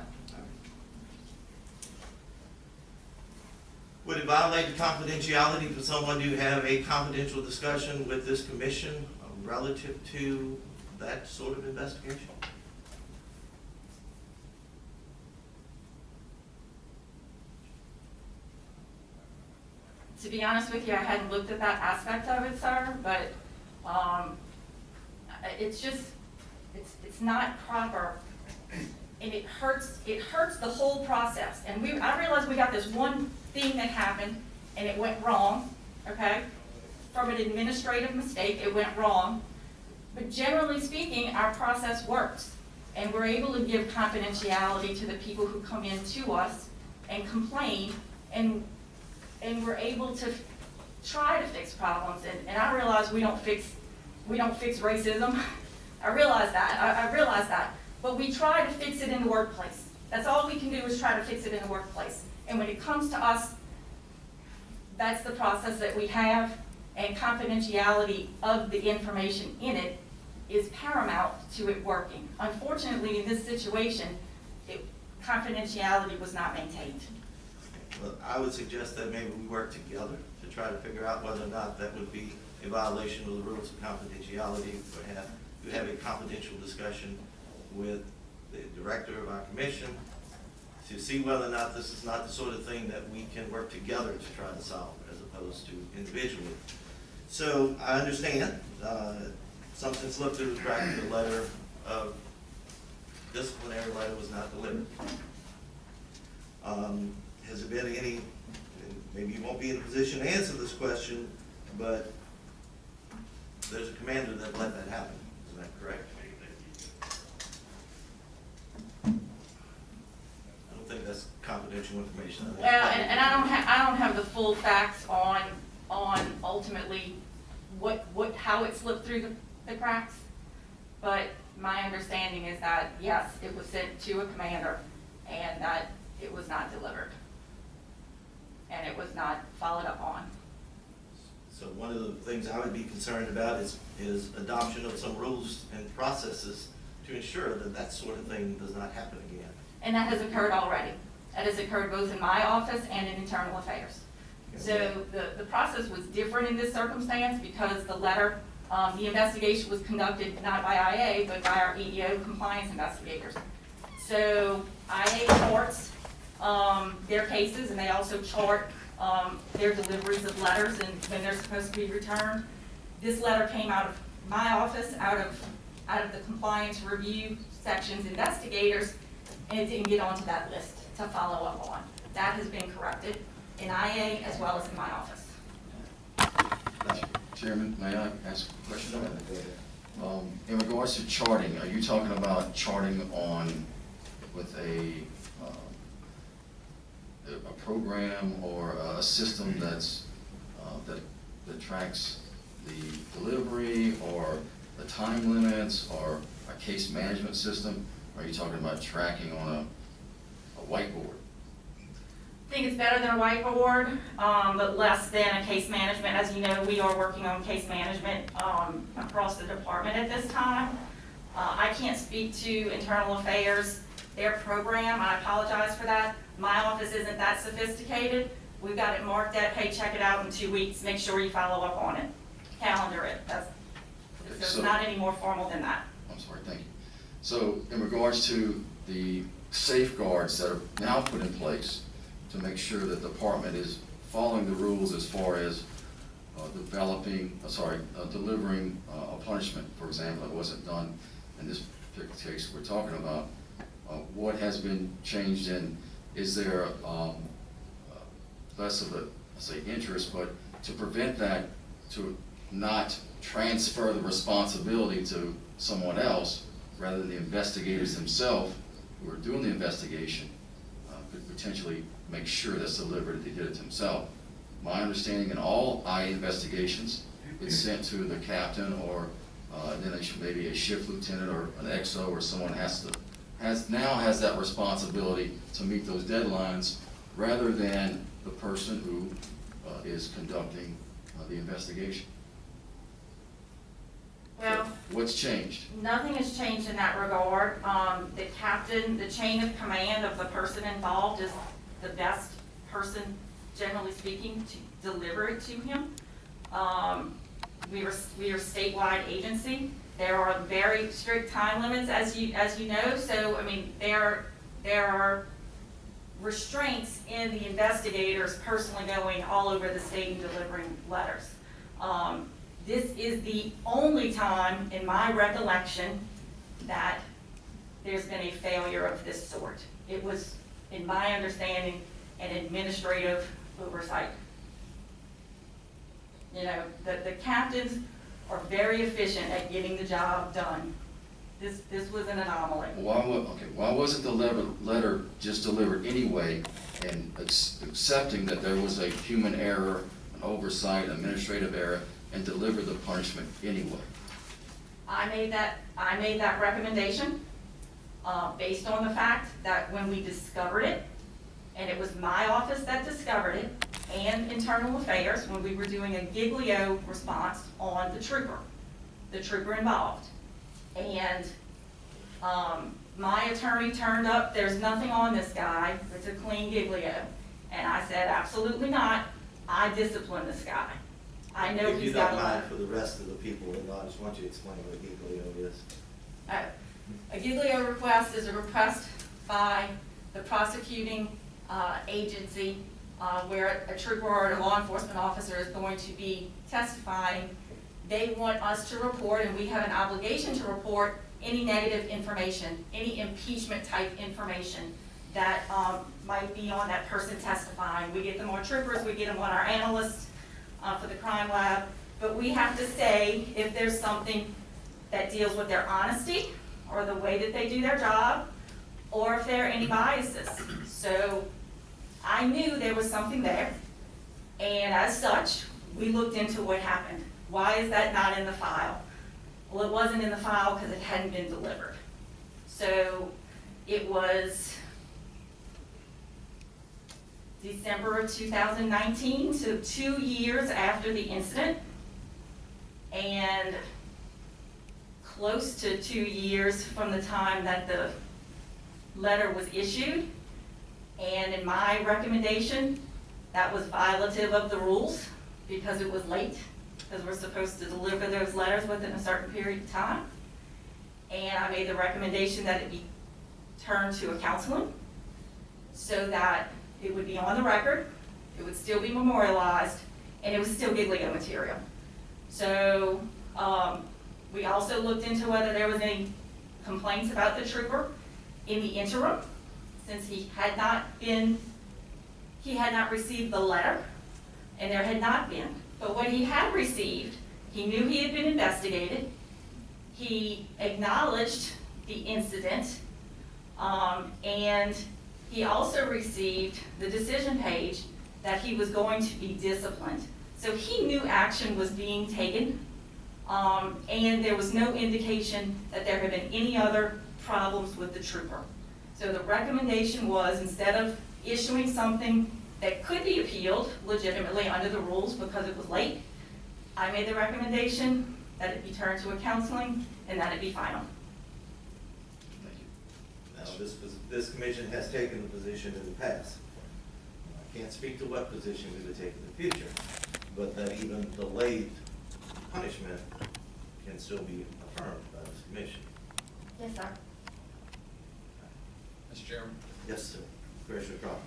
Would it violate the confidentiality for someone to have a confidential discussion with this commission relative to that sort of investigation? To be honest with you, I hadn't looked at that aspect of it, sir, but it's just, it's not proper, and it hurts the whole process. And I realize we got this one thing that happened, and it went wrong, okay? From an administrative mistake, it went wrong. But generally speaking, our process works, and we're able to give confidentiality to the people who come in to us and complain, and we're able to try to fix problems. And I realize we don't fix racism. I realize that. But we try to fix it in the workplace. That's all we can do, is try to fix it in the workplace. And when it comes to us, that's the process that we have, and confidentiality of the information in it is paramount to it working. Unfortunately, in this situation, confidentiality was not maintained. Well, I would suggest that maybe we work together to try to figure out whether or not that would be a violation of the rules of confidentiality, or have a confidential discussion with the director of our commission to see whether or not this is not the sort of thing that we can work together to try to solve, as opposed to individually. So I understand something slipped through the crack in the letter of disciplinary letter was not delivered. Has there been any, and maybe you won't be in a position to answer this question, but there's a commander that let that happen, isn't that correct? I don't think that's confidential information. Well, and I don't have the full facts on ultimately how it slipped through the cracks, but my understanding is that, yes, it was sent to a commander, and that it was not delivered, and it was not followed up on. So one of the things I would be concerned about is adoption of some rules and processes to ensure that that sort of thing does not happen again. And that has occurred already. That has occurred both in my office and in internal affairs. So the process was different in this circumstance because the letter, the investigation was conducted not by IA, but by our EEO compliance investigators. So IA charts their cases, and they also chart their deliveries of letters and when they're supposed to be returned. This letter came out of my office, out of the compliance review section's investigators, and it didn't get onto that list to follow up on. That has been corrected in IA as well as in my office. Chairman, may I ask a question? In regards to charting, are you talking about charting with a program or a system that tracks the delivery or the time limits or a case management system? Or are you talking about tracking on a whiteboard? I think it's better than a whiteboard, but less than a case management. As you know, we are working on case management across the department at this time. I can't speak to internal affairs, their program. I apologize for that. My office isn't that sophisticated. We've got it marked at, hey, check it out in 2 weeks. Make sure you follow up on it. Calendar it. It's not any more formal than that. I'm sorry, thank you. So in regards to the safeguards that are now put in place to make sure that the department is following the rules as far as delivering a punishment, for example, that wasn't done in this particular case we're talking about, what has been changed, and is there less of a, say, interest, but to prevent that, to not transfer the responsibility to someone else rather than the investigators themselves who are doing the investigation could potentially make sure that's delivered if they did it themselves. My understanding in all IA investigations, it's sent to the captain or then maybe a shift lieutenant or an XO or someone has that responsibility to meet those deadlines rather than the person who is conducting the investigation. Well, What's changed? nothing has changed in that regard. The captain, the chain of command of the person involved is the best person, generally speaking, to deliver it to him. We are statewide agency. There are very strict time limits, as you know. So, I mean, there are restraints in the investigators personally going all over the state and delivering letters. This is the only time in my recollection that there's been a failure of this sort. It was, in my understanding, an administrative oversight. You know, the captains are very efficient at getting the job done. This was an anomaly. Why wasn't the letter just delivered anyway, and accepting that there was a human error, an oversight, administrative error, and deliver the punishment anyway? I made that recommendation based on the fact that when we discovered it, and it was my office that discovered it, and Internal Affairs, when we were doing a giglio response on the trooper involved. And my attorney turned up, there's nothing on this guy, it's a clean giglio. And I said, absolutely not, I discipline this guy. I know If you he's don't got a mind, lot. for the rest of the people in the audience, why don't you explain what a giglio is? A giglio request is a request by the prosecuting agency where a trooper or a law enforcement officer is going to be testifying. They want us to report, and we have an obligation to report any negative information, any impeachment type information that might be on that person testifying. We get them on troopers, we get them on our analysts for the crime lab, but we have to say if there's something that deals with their honesty or the way that they do their job, or if there are any biases. So I knew there was something there, and as such, we looked into what happened. Why is that not in the file? Well, it wasn't in the file because it hadn't been delivered. So it was December of 2019, so 2 years after the incident, and close to 2 years from the time that the letter was issued. And in my recommendation, that was violative of the rules because it was late, because we're supposed to deliver those letters within a certain period of time. And I made the recommendation that it be turned to a counseling so that it would be on the record, it would still be memorialized, and it was still giglio material. So we also looked into whether there was any complaints about the trooper in the interim, since he had not received the letter, and there had not been. But what he had received, he knew he had been investigated, he acknowledged the incident, and he also received the decision page that he was going to be disciplined. So he knew action was being taken, and there was no indication that there had been any other problems with the trooper. So the recommendation was, instead of issuing something that could be appealed legitimately under the rules because it was late, I made the recommendation that it be turned to a counseling and that it be final. Thank you. Now, this commission has taken the position in the past. I can't speak to what position we would take in the future, but that even delayed punishment can still be affirmed by this commission. Yes, sir. Mr. Chairman? Yes, sir. Commissioner Crawford.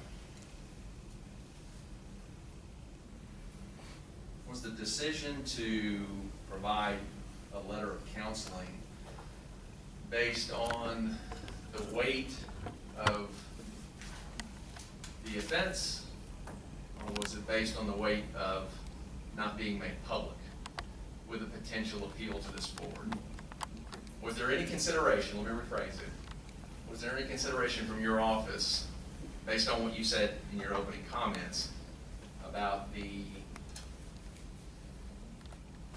Was the decision to provide a letter of counseling based on the weight of the offense, or was it based on the weight of not being made public with a potential appeal to this board? Was there any consideration, let me rephrase it, was there any consideration from your office, based on what you said in your opening comments, about the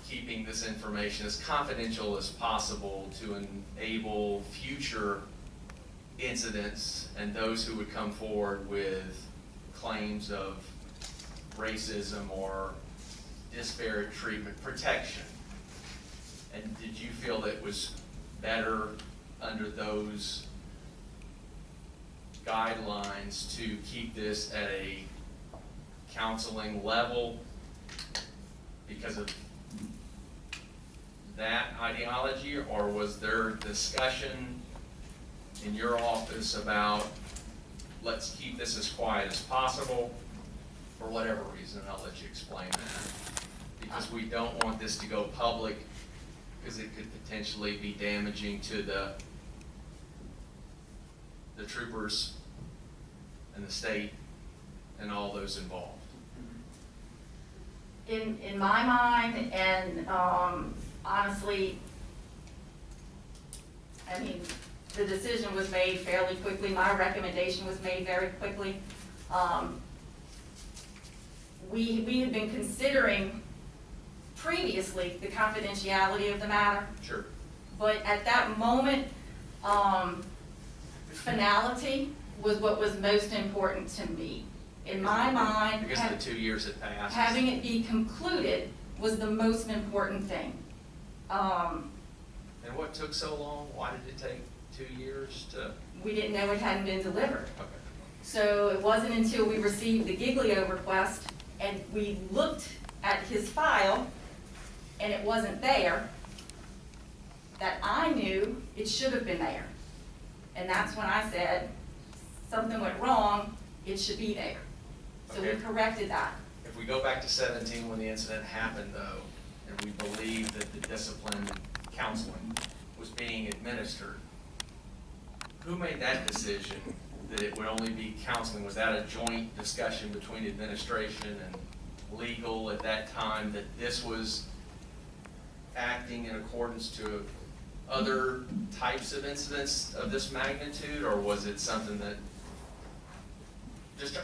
keeping this information as confidential as possible to enable future incidents and those who would come forward with claims of racism or disparate treatment protection. And did you feel that it was better under those guidelines to keep this at a counseling level because of that ideology, or was there discussion in your office about let's keep this as quiet as possible for whatever reason? I'll let you explain that, because we don't want this to go public because it could potentially be damaging to the troopers and the state and all those involved. In my mind, and honestly, I mean, the decision was made fairly quickly. My recommendation was made very quickly. We had been considering previously the confidentiality of the matter. Sure. But at that moment, finality was what was most important to me. In my mind, Because the 2 years had passed. having it be concluded was the most important thing. And what took so long? Why did it take 2 years to? We didn't know it hadn't been delivered. Okay. So it wasn't until we received the Giglio request and we looked at his file and it wasn't there, that I knew it should have been there. And that's when I said, something went wrong, it should be there. So we Okay. corrected that. If we go back to 17 when the incident happened though, and we believe that the discipline counseling was being administered, who made that decision that it would only be counseling? Was that a joint discussion between administration and legal at that time, that this was acting in accordance to other types of incidents of this magnitude, or was it something that just,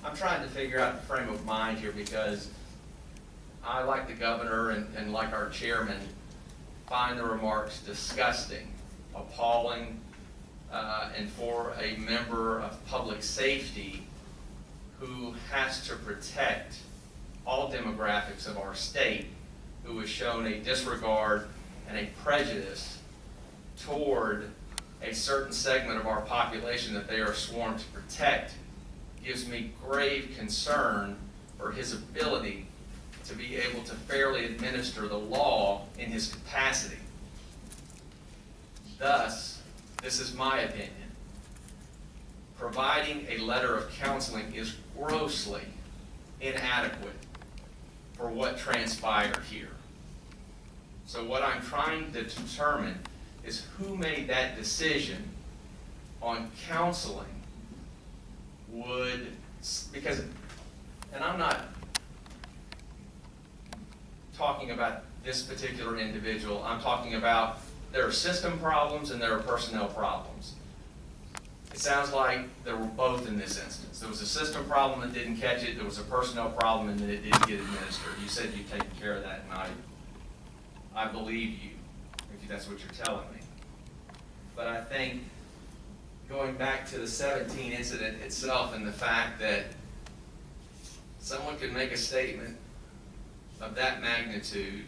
I'm trying to figure out the frame of mind here, because I, like the governor and like our chairman, find the remarks disgusting, appalling, and for a member of public safety who has to protect all demographics of our state, who has shown a disregard and a prejudice toward a certain segment of our population that they are sworn to protect, gives me grave concern for his ability to be able to fairly administer the law in his capacity. Thus, this is my opinion, providing a letter of counseling is grossly inadequate for what transpired here. So what I'm trying to determine is who made that decision on counseling would, because, and I'm not talking about this particular individual, I'm talking about there are system problems and there are personnel problems. It sounds like there were both in this instance. There was a system problem that didn't catch it, there was a personnel problem and that it didn't get administered. You said you'd taken care of that, and I believe you, if that's what you're telling me. But I think going back to the 17 incident itself and the fact that someone could make a statement of that magnitude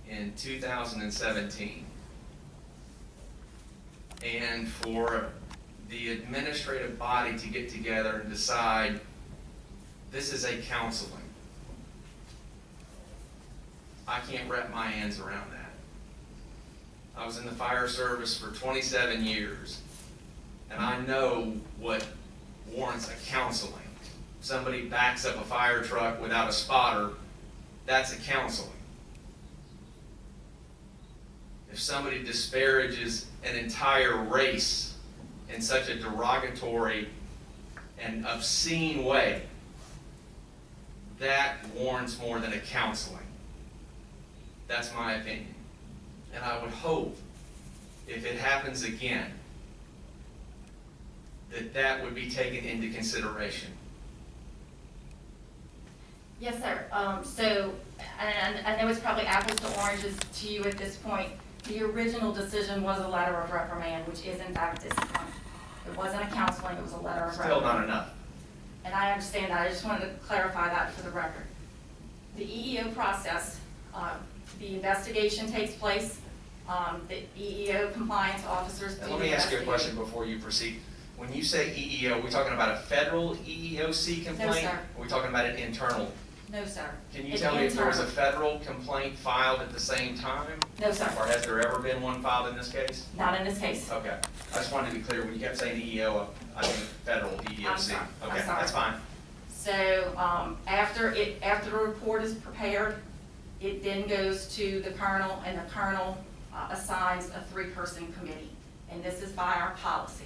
in 2017, and for the administrative body to get together and decide this is a counseling, I can't wrap my hands around that. I was in the fire service for 27 years, and I know what warrants a counseling. Somebody backs up a fire truck without a spotter, that's a counseling. If somebody disparages an entire race in such a derogatory and obscene way, that warrants more than a counseling. That's my opinion. And I would hope, if it happens again, that that would be taken into consideration. Yes, sir. So, and I know it's probably apples to oranges to you at this point. The original decision was a letter of reprimand, which is in fact discipline. It wasn't a counseling, it was a letter of reprimand. Still not enough. And I understand that. I just wanted to clarify that for the record. The EEO process, the investigation takes place. The EEO compliance officers do And let me ask you a investigate. question before you proceed. When you say EEO, are we talking about a federal EEOC complaint? sir. Or are we talking about an internal? No, sir. Can you It's tell me if there was a internal. federal complaint filed at the same time? No, sir. Or has there ever been one filed in this case? Not in this case. Okay, I just wanted to be clear, when you kept saying EEO, I think federal EEOC. I'm sorry. I'm Okay, sorry. that's fine. So, after the report is prepared, it then goes to the colonel, and the colonel assigns a 3-person committee. And this is by our policy.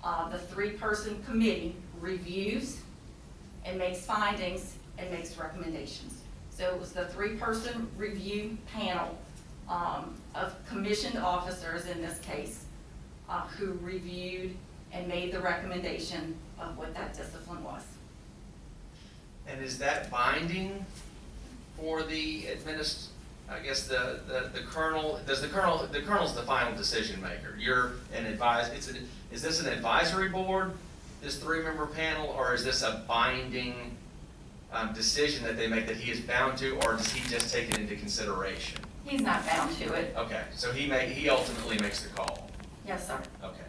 The 3-person committee reviews and makes findings and makes recommendations. So it was the 3-person review panel of commissioned officers in this case who reviewed and made the recommendation of what that discipline was. And is that binding for the I guess the colonel, the colonel's the final decision maker. You're an is this an advisory board, this 3-member panel, or is this a binding decision that they make that he is bound to, or does he just take it into consideration? He's not bound to it. Okay, so he ultimately makes the call. Yes, sir. Okay.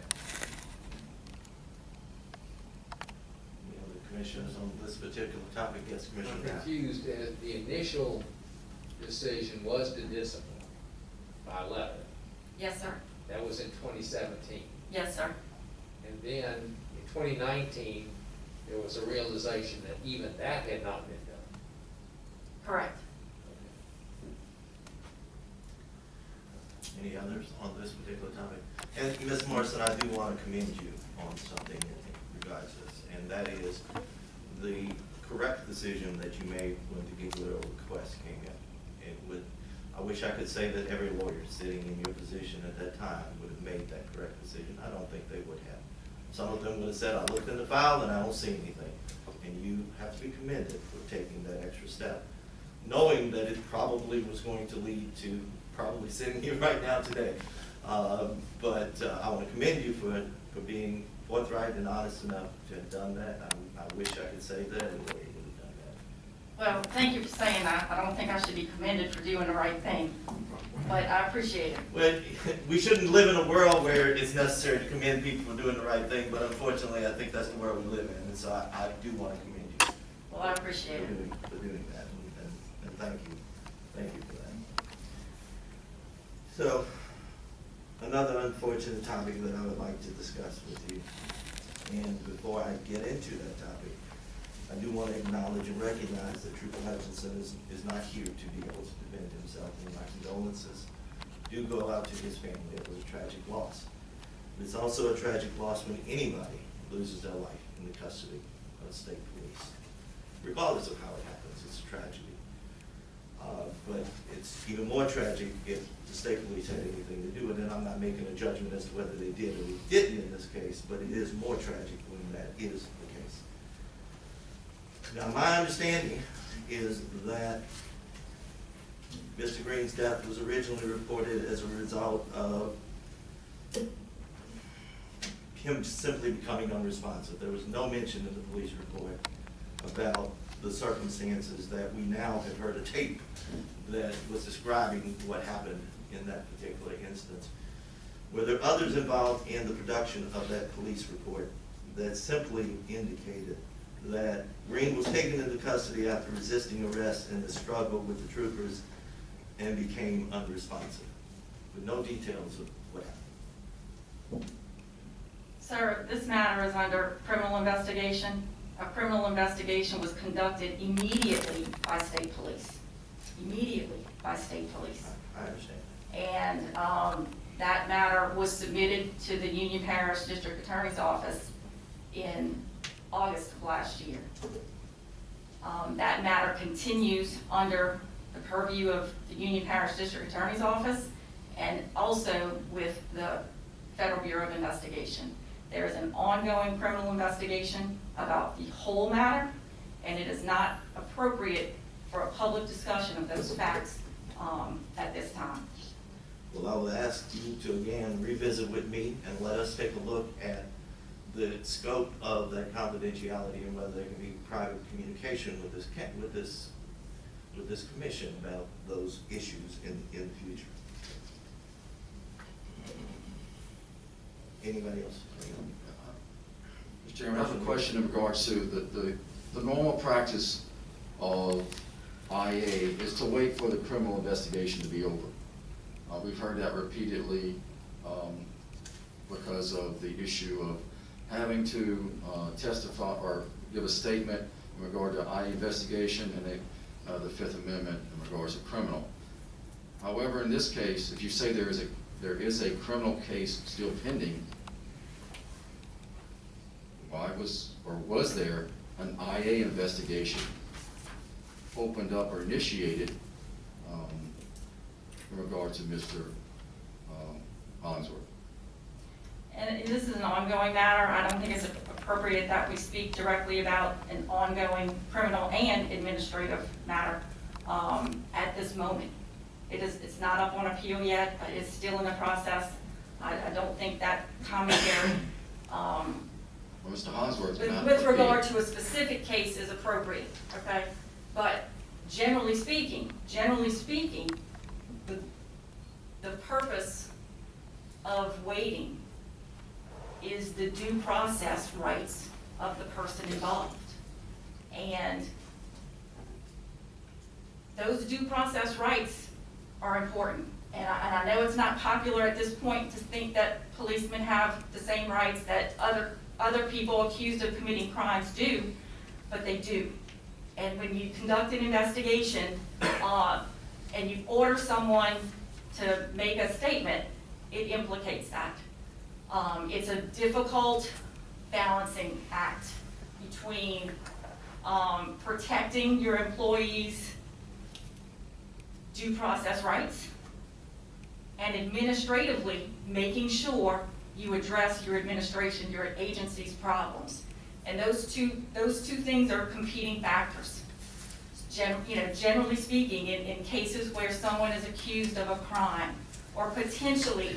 Any other commissioners on this particular topic? Yes, Commissioner I'm Knapp. confused. The initial decision was to discipline by letter. Yes, sir. That was in 2017. Yes, sir. And then in 2019, there was a realization that even that had not been done. Correct. Any others on this particular topic? And Ms. Morrison, I do want to commend you on something in regards to this, and that is the correct decision that you made when the Giglio request came in. I wish I could say that every lawyer sitting in your position at that time would have made that correct decision. I don't think they would have. Some of them would have said, I looked in the file and I don't see anything. And you have to be commended for taking that extra step, knowing that it probably was going to lead to probably sitting here right now today. But I want to commend you for being forthright and honest enough to have done that. I wish I could say that every lawyer would have done that. Well, thank you for saying that. I don't think I should be commended for doing the right thing, but I appreciate it. Well, we shouldn't live in a world where it's necessary to commend people for doing the right thing, but unfortunately, I think that's the world we live in, and so I do want to commend you Well, I appreciate it. for doing that, and thank you. Thank you for that. So, another unfortunate topic that I would like to discuss with you, and before I get into that topic, I do want to acknowledge and recognize that Trooper Hutchinson is not here to be able to defend himself, and my condolences do go out to his family. It was a tragic loss. But it's also a tragic loss when anybody loses their life in the custody of state police. Regardless of how it happens, it's a tragedy. But it's even more tragic if the state police had anything to do with it. I'm not making a judgment as to whether they did or they didn't in this case, but it is more tragic when that is the case. Now, my understanding is that Mr. Green's death was originally reported as a result of him simply becoming unresponsive. There was no mention in the police report about the circumstances that we now have heard a tape that was describing what happened in that particular instance. Were there others involved in the production of that police report that simply indicated that Green was taken into custody after resisting arrest in the struggle with the troopers and became unresponsive, with no details of what happened? Sir, this matter is under criminal investigation. A criminal investigation was conducted immediately by state police. Immediately by state police. I understand. And that matter was submitted to the Union Parish District Attorney's Office in August of last year. That matter continues under the purview of the Union Parish District Attorney's Office and also with the Federal Bureau of Investigation. There is an ongoing criminal investigation about the whole matter, and it is not appropriate for a public discussion of those facts at this time. Well, I will ask you to again revisit with me and let us take a look at the scope of that confidentiality and whether there can be private communication with this commission about those issues in the future. Anybody else? Mr. Chairman, I have a question in regards to the normal practice of IA is to wait for the criminal investigation to be over. We've heard that repeatedly because of the issue of having to testify or give a statement in regard to IA investigation and the Fifth Amendment in regards to criminal. However, in this case, if you say there is a criminal case still pending, why was there an IA investigation opened up or initiated in regard to Mr. Hollingsworth? And this is an ongoing matter. I don't think it's appropriate that we speak directly about an ongoing criminal and administrative matter at this moment. It's not up on appeal yet, but it's still in the process. I don't think that commentary Well, Mr. Hollingsworth with regard to a specific case is appropriate, okay? But generally speaking, the purpose of waiting is the due process rights of the person involved. And those due process rights are important. And I know it's not popular at this point to think that policemen have the same rights that other people accused of committing crimes do, but they do. And when you conduct an investigation and you order someone to make a statement, it implicates that. It's a difficult balancing act between protecting your employees' due process rights and administratively making sure you address your administration, your agency's problems. And those two things are competing factors. Generally speaking, in cases where someone is accused of a crime or potentially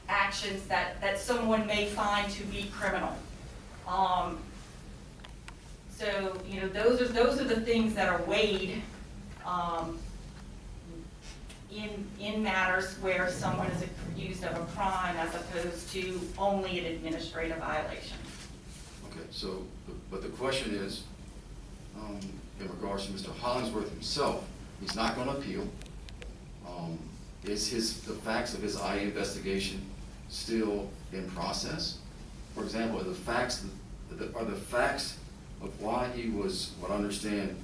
actions that someone may find to be criminal. So, those are the things that are weighed in matters where someone is accused of a crime as opposed to only an administrative violation. Okay, so, but the question is, in regards to Mr. Hollingsworth himself, he's not going to appeal. Is the facts of his IA investigation still in process? For example, are the facts of why he was, what I understand,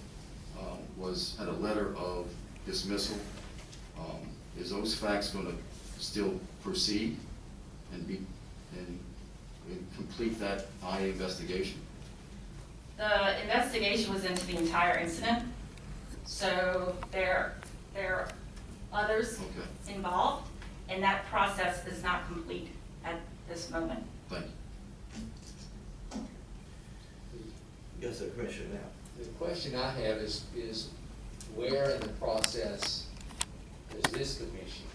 had a letter of dismissal, is those facts going to still proceed and complete that IA investigation? The investigation was into the entire incident, so there are others involved, and that process is not complete at this moment. Thank you. Yes, sir, Commissioner Knapp. The question I have is where in the process does this commission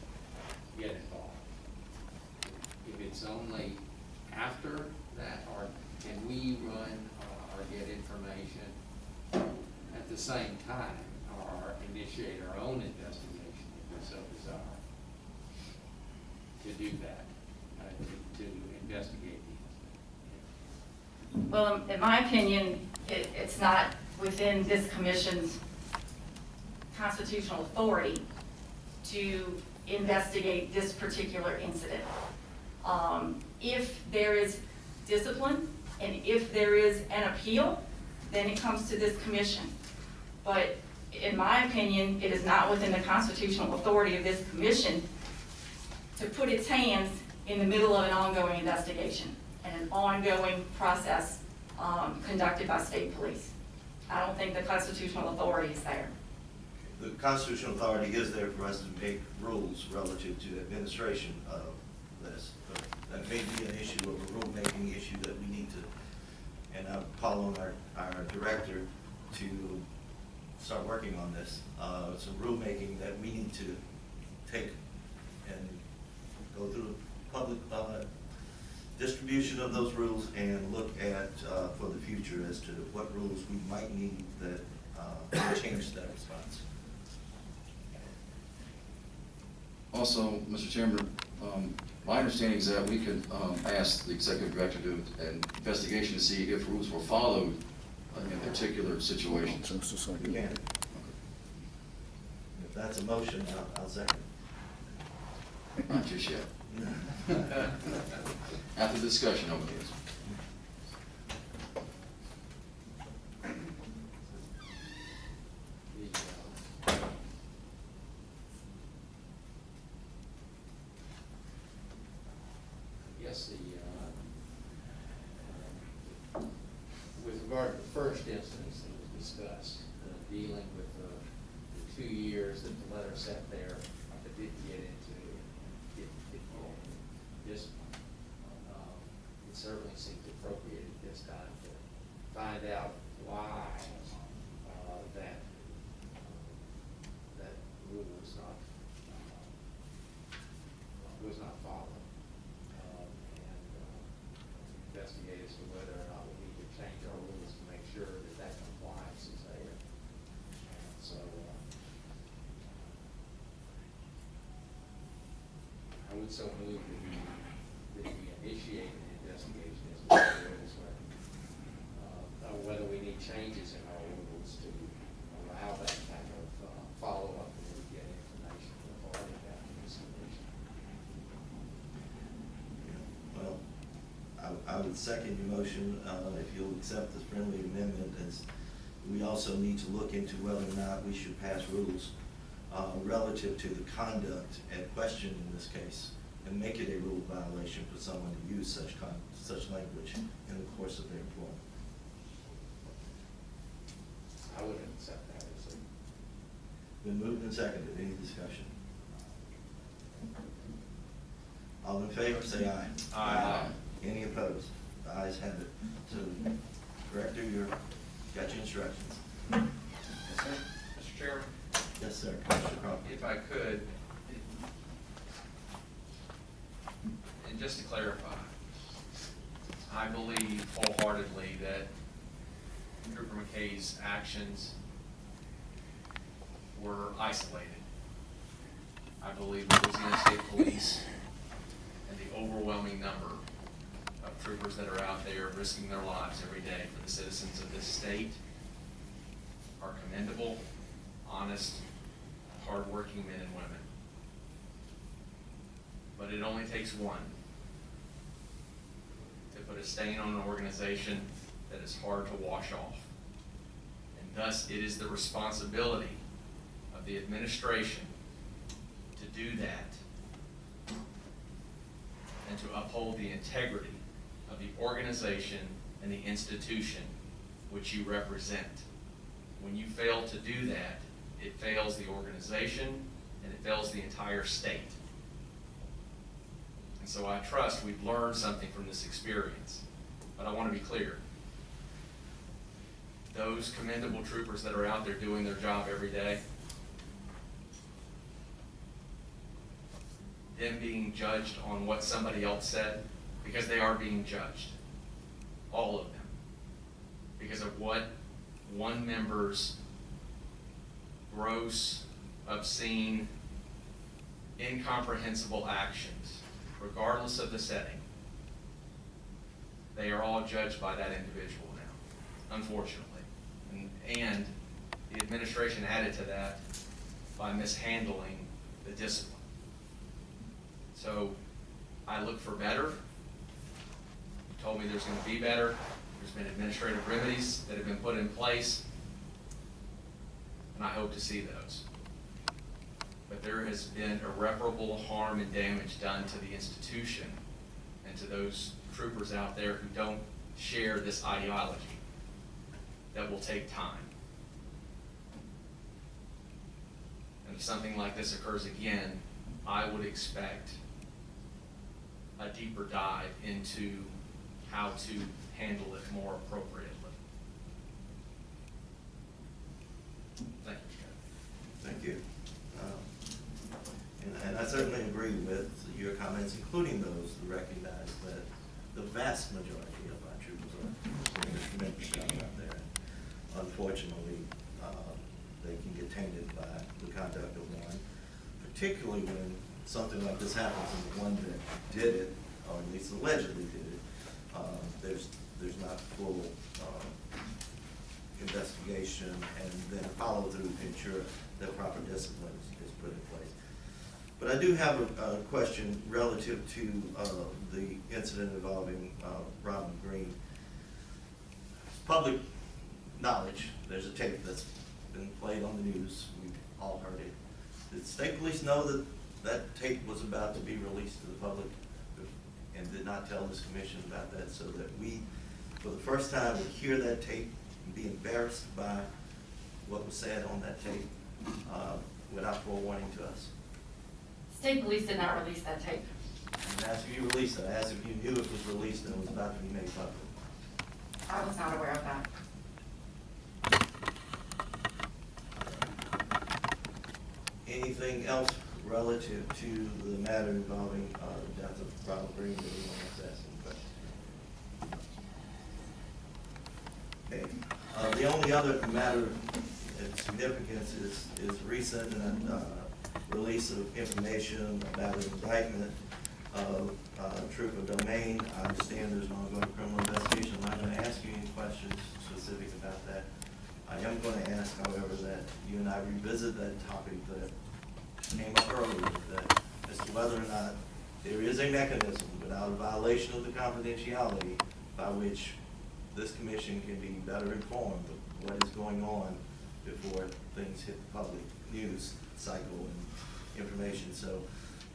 get involved? If it's only after that, or can we run or get information at the same time or initiate our own investigation if we so desire to do that, to investigate these? Well, in my opinion, it's not within this commission's constitutional authority to investigate this particular incident. If there is discipline and if there is an appeal, then it comes to this commission. But in my opinion, it is not within the constitutional authority of this commission to put its hands in the middle of an ongoing investigation and an ongoing process conducted by state police. I don't think the constitutional authority is there. The constitutional authority is there for us to make rules relative to administration of this. But that may be an issue of a rulemaking issue that we need to, and I'm calling our director to start working on this. Some rulemaking that we need to take and go through public distribution of those rules and look at, for the future as to what rules we might need that will change that response. Also, Mr. Chairman, my understanding is that we could ask the executive director to do an investigation to see if rules were followed in particular situations. You can. If that's a motion, I'll second. Not just yet. After discussion over this. Yes, with regard to the first instance that was discussed, dealing with the 2 years that the letter sat there that didn't get into it, just, it certainly seemed appropriate at this time to find out why that rule was not followed. And investigate as to whether or not we need to change our rules to make sure that that compliance is there. And so, I would so move that we initiate an investigation as to the rules, whether we need changes in our rules to allow that kind of follow-up and we get information from the authority after this condition. Well, I would second your motion, if you'll accept this friendly amendment, as we also need to look into whether or not we should pass rules relative to the conduct at question in this case, and make it a rule violation for someone to use such language in the course of their employment. I wouldn't accept that as a. Been moved and seconded. Any discussion? All in favor, say aye. Aye. Any opposed? The ayes have it. So, Director, you got your instructions. Yes, sir. Mr. Chairman, Yes, sir. Commissioner Crawford. if I could, and just to clarify, I believe wholeheartedly that Trooper McKay's actions were isolated. I believe the Louisiana State Police and the overwhelming number of troopers that are out there risking their lives every day for the citizens of this state are commendable, honest, hardworking men and women. But it only takes one to put a stain on an organization that is hard to wash off. And thus, it is the responsibility of the administration to do that and to uphold the integrity of the organization and the institution which you represent. When you fail to do that, it fails the organization and it fails the entire state. And so I trust we've learned something from this experience. But I want to be clear. Those commendable troopers that are out there doing their job every day, them being judged on what somebody else said, because they are being judged, all of them, because of what one member's gross, obscene, incomprehensible actions, regardless of the setting, they are all judged by that individual now, unfortunately. And the administration added to that by mishandling the discipline. So I look for better. You told me there's going to be better. There's been administrative remedies that have been put in place, and I hope to see those. But there has been irreparable harm and damage done to the institution and to those troopers out there who don't share this ideology that will take time. And if something like this occurs again, I would expect a deeper dive into how to handle it more appropriately. Thank you, Scott. Thank you. And I certainly agree with your comments, including those that recognize that the vast majority of our troopers are doing a tremendous job out there. Unfortunately, they can get tainted by the conduct of one, particularly when something like this happens and the one that did it, or at least allegedly did it, there's not full investigation and then follow through to ensure that proper discipline is put in place. But I do have a question relative to the incident involving Robin Green. Public knowledge, there's a tape that's been played on the news, we've all heard it. Did state police know that that tape was about to be released to the public and did not tell this commission about that, so that we, for the first time, would hear that tape and be embarrassed by what was said on that tape without forewarning to us? State police did not release that tape. I didn't ask if you released it, I asked if you knew it was released and it was about to be made public. I was not aware of that. Anything else relative to the matter involving the death of Robin Green that anyone wants to ask any questions? Okay. The only other matter of significance is recent release of information about an indictment of Trooper Domain. I understand there's an ongoing criminal investigation. I'm not going to ask you any questions specific about that. I am going to ask, however, that you and I revisit that topic that came up earlier, that as to whether or not there is a mechanism without a violation of the confidentiality by which this commission can be better informed of what is going on before things hit the public news cycle and information. So,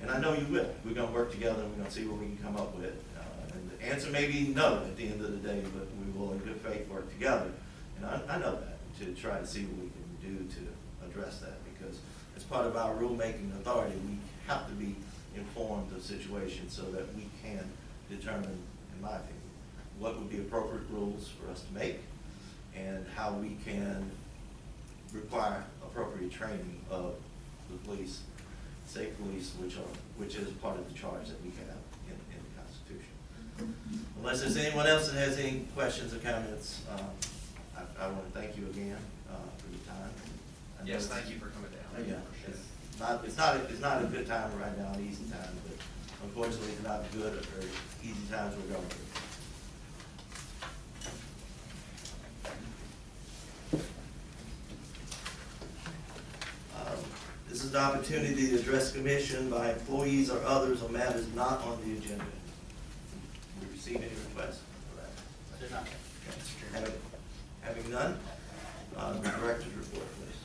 and I know you will. We're going to work together and we're going to see what we can come up with. And the answer may be no at the end of the day, but we will in good faith work together. And I know that, to try to see what we can do to address that, because as part of our rulemaking authority, we have to be informed of situations so that we can determine, in my opinion, what would be appropriate rules for us to make and how we can require appropriate training of the police, state police, which is part of the charge that we have in the Constitution. Unless there's anyone else that has any questions or comments, I want to thank you again for your time. Yes, thank you for coming down. Yeah, it's not a good time right now, an easy time, but unfortunately it's not good or very easy times we're going through. This is the opportunity to address commission by employees or others on matters not on the agenda. We receive any requests for that? I did not. Okay. Having none, the director's report, please.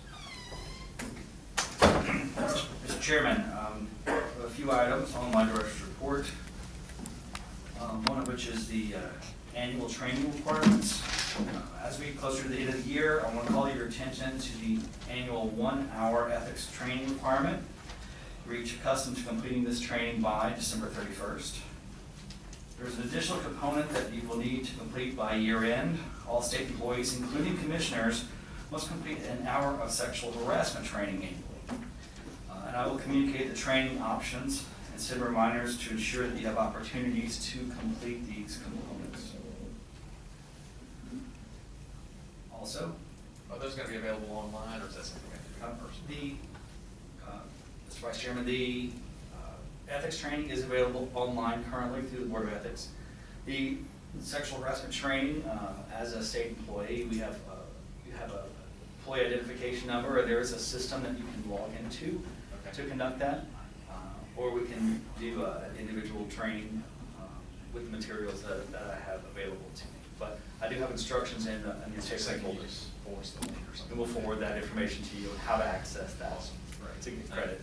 Mr. Chairman, a few items on my director's report, one of which is the annual training requirements. As we get closer to the end of the year, I want to call your attention to the annual 1-hour ethics training requirement. You're each accustomed to completing this training by December 31st. There's an additional component that you will need to complete by year end. All state employees, including commissioners, must complete an hour of sexual harassment training annually. And I will communicate the training options and send reminders to ensure that you have opportunities to complete these components. Also, Are those going to be available online, or is that something we have to do in person? Mr. Vice Chairman, the ethics training is available online currently through the Board of Ethics. The sexual harassment training, as a state employee, you have a employee identification number, or there is a system that you can log into to conduct that, or we can do individual training with the materials that I have available to me. But I do have instructions in the state folders. And we'll forward that information to you on how to access that to get credit.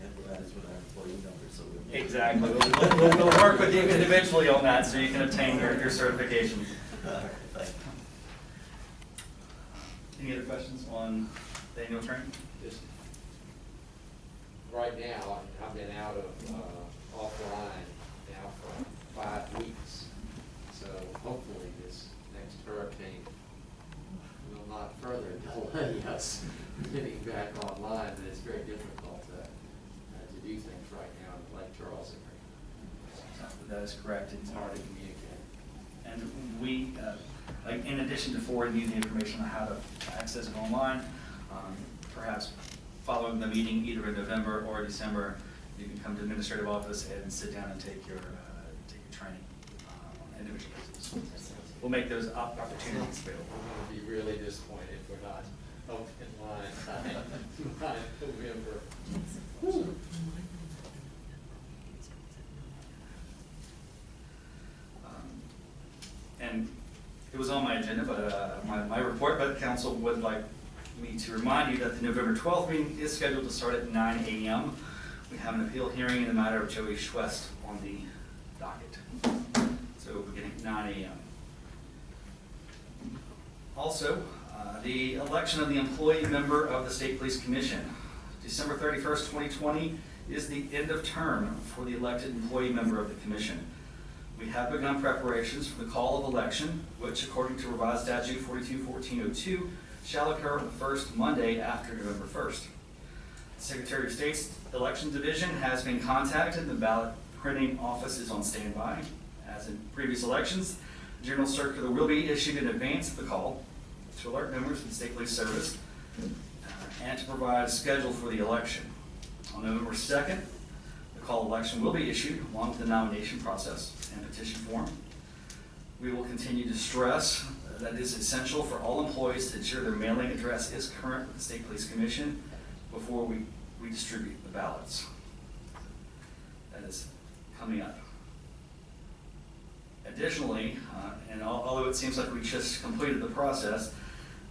And that is with our employee number, so we'll Exactly. We'll work with you individually on that so you can obtain your certifications. Thank you. Any other questions on the annual training? Just right now, I've been out of offline now for 5 weeks. So hopefully this next hurricane will not further delay us getting back online, but it's very difficult to do things right now in the Lake Charles area. That is correct. It's hard to communicate. And we, like, in addition to forwarding you the information on how to access it online, perhaps following the meeting either in November or December, you can come to the administrative office and sit down and take your training on individual business. We'll make those opportunities available. I'm gonna be really disappointed if we're not open in line by November. And it was on my agenda, but my report, but council would like me to remind you that the November 12th meeting is scheduled to start at 9 a.m. We have an appeal hearing in the matter of Joey Schwest on the docket. So beginning at 9 a.m. Also, the election of the employee member of the State Police Commission. December 31st, 2020 is the end of term for the elected employee member of the commission. We have begun preparations for the call of election, which according to revised statute 42-1402 shall occur the first Monday after November 1st. The Secretary of State's Election Division has been contacted. The ballot printing office is on standby. As in previous elections, the general circular will be issued in advance of the call to alert members of the State Police Service and to provide a schedule for the election. On November 2nd, the call election will be issued along with the nomination process and petition form. We will continue to stress that it is essential for all employees to ensure their mailing address is current with the State Police Commission before we distribute the ballots. That is coming up. Additionally, and although it seems like we just completed the process,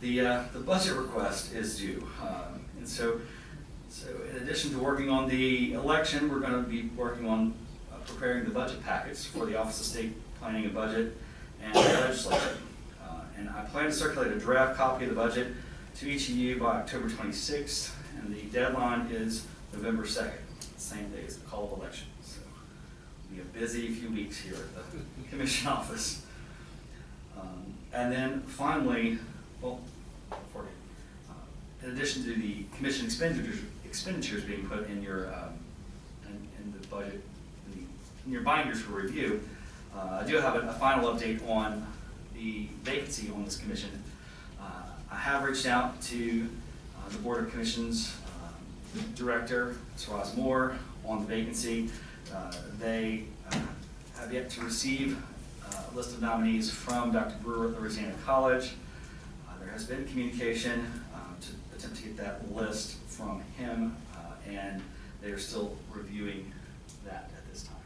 the budget request is due. And so in addition to working on the election, we're going to be working on preparing the budget packets for the Office of State Planning and Budget and the legislature. And I plan to circulate a draft copy of the budget to each of you by October 26th, and the deadline is November 2nd, the same day as the call of election. So it'll be a busy few weeks here at the commission office. And then finally, well, in addition to the commission expenditures being put in your in the budget, in your binders for review, I do have a final update on the vacancy on this commission. I have reached out to the Board of Commissions Director, Roz Moore, on the vacancy. They have yet to receive a list of nominees from Dr. Brewer at Louisiana College. There has been communication to attempt to get that list from him, and they are still reviewing that at this time.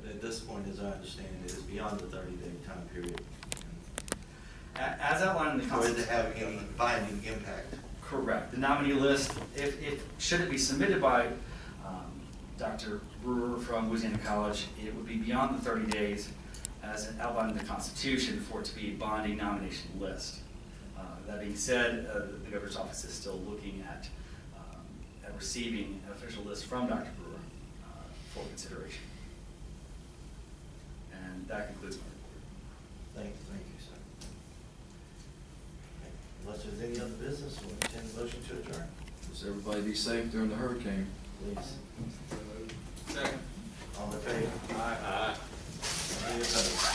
But at this point, as I understand it, is beyond the 30-day time period. As outlined in the For it to Constitution. have any binding impact. Correct. The nominee list, should it be submitted by Dr. Brewer from Louisiana College, it would be beyond the 30 days as outlined in the Constitution for it to be a binding nomination list. That being said, the governor's office is still looking at receiving an official list from Dr. Brewer for consideration. And that concludes my report. Thank you, sir. Okay. Unless there's any other business, we'll entertain the motion to adjourn. Does everybody be safe during the hurricane? Please. Second. All in favor? Aye. Any opposed?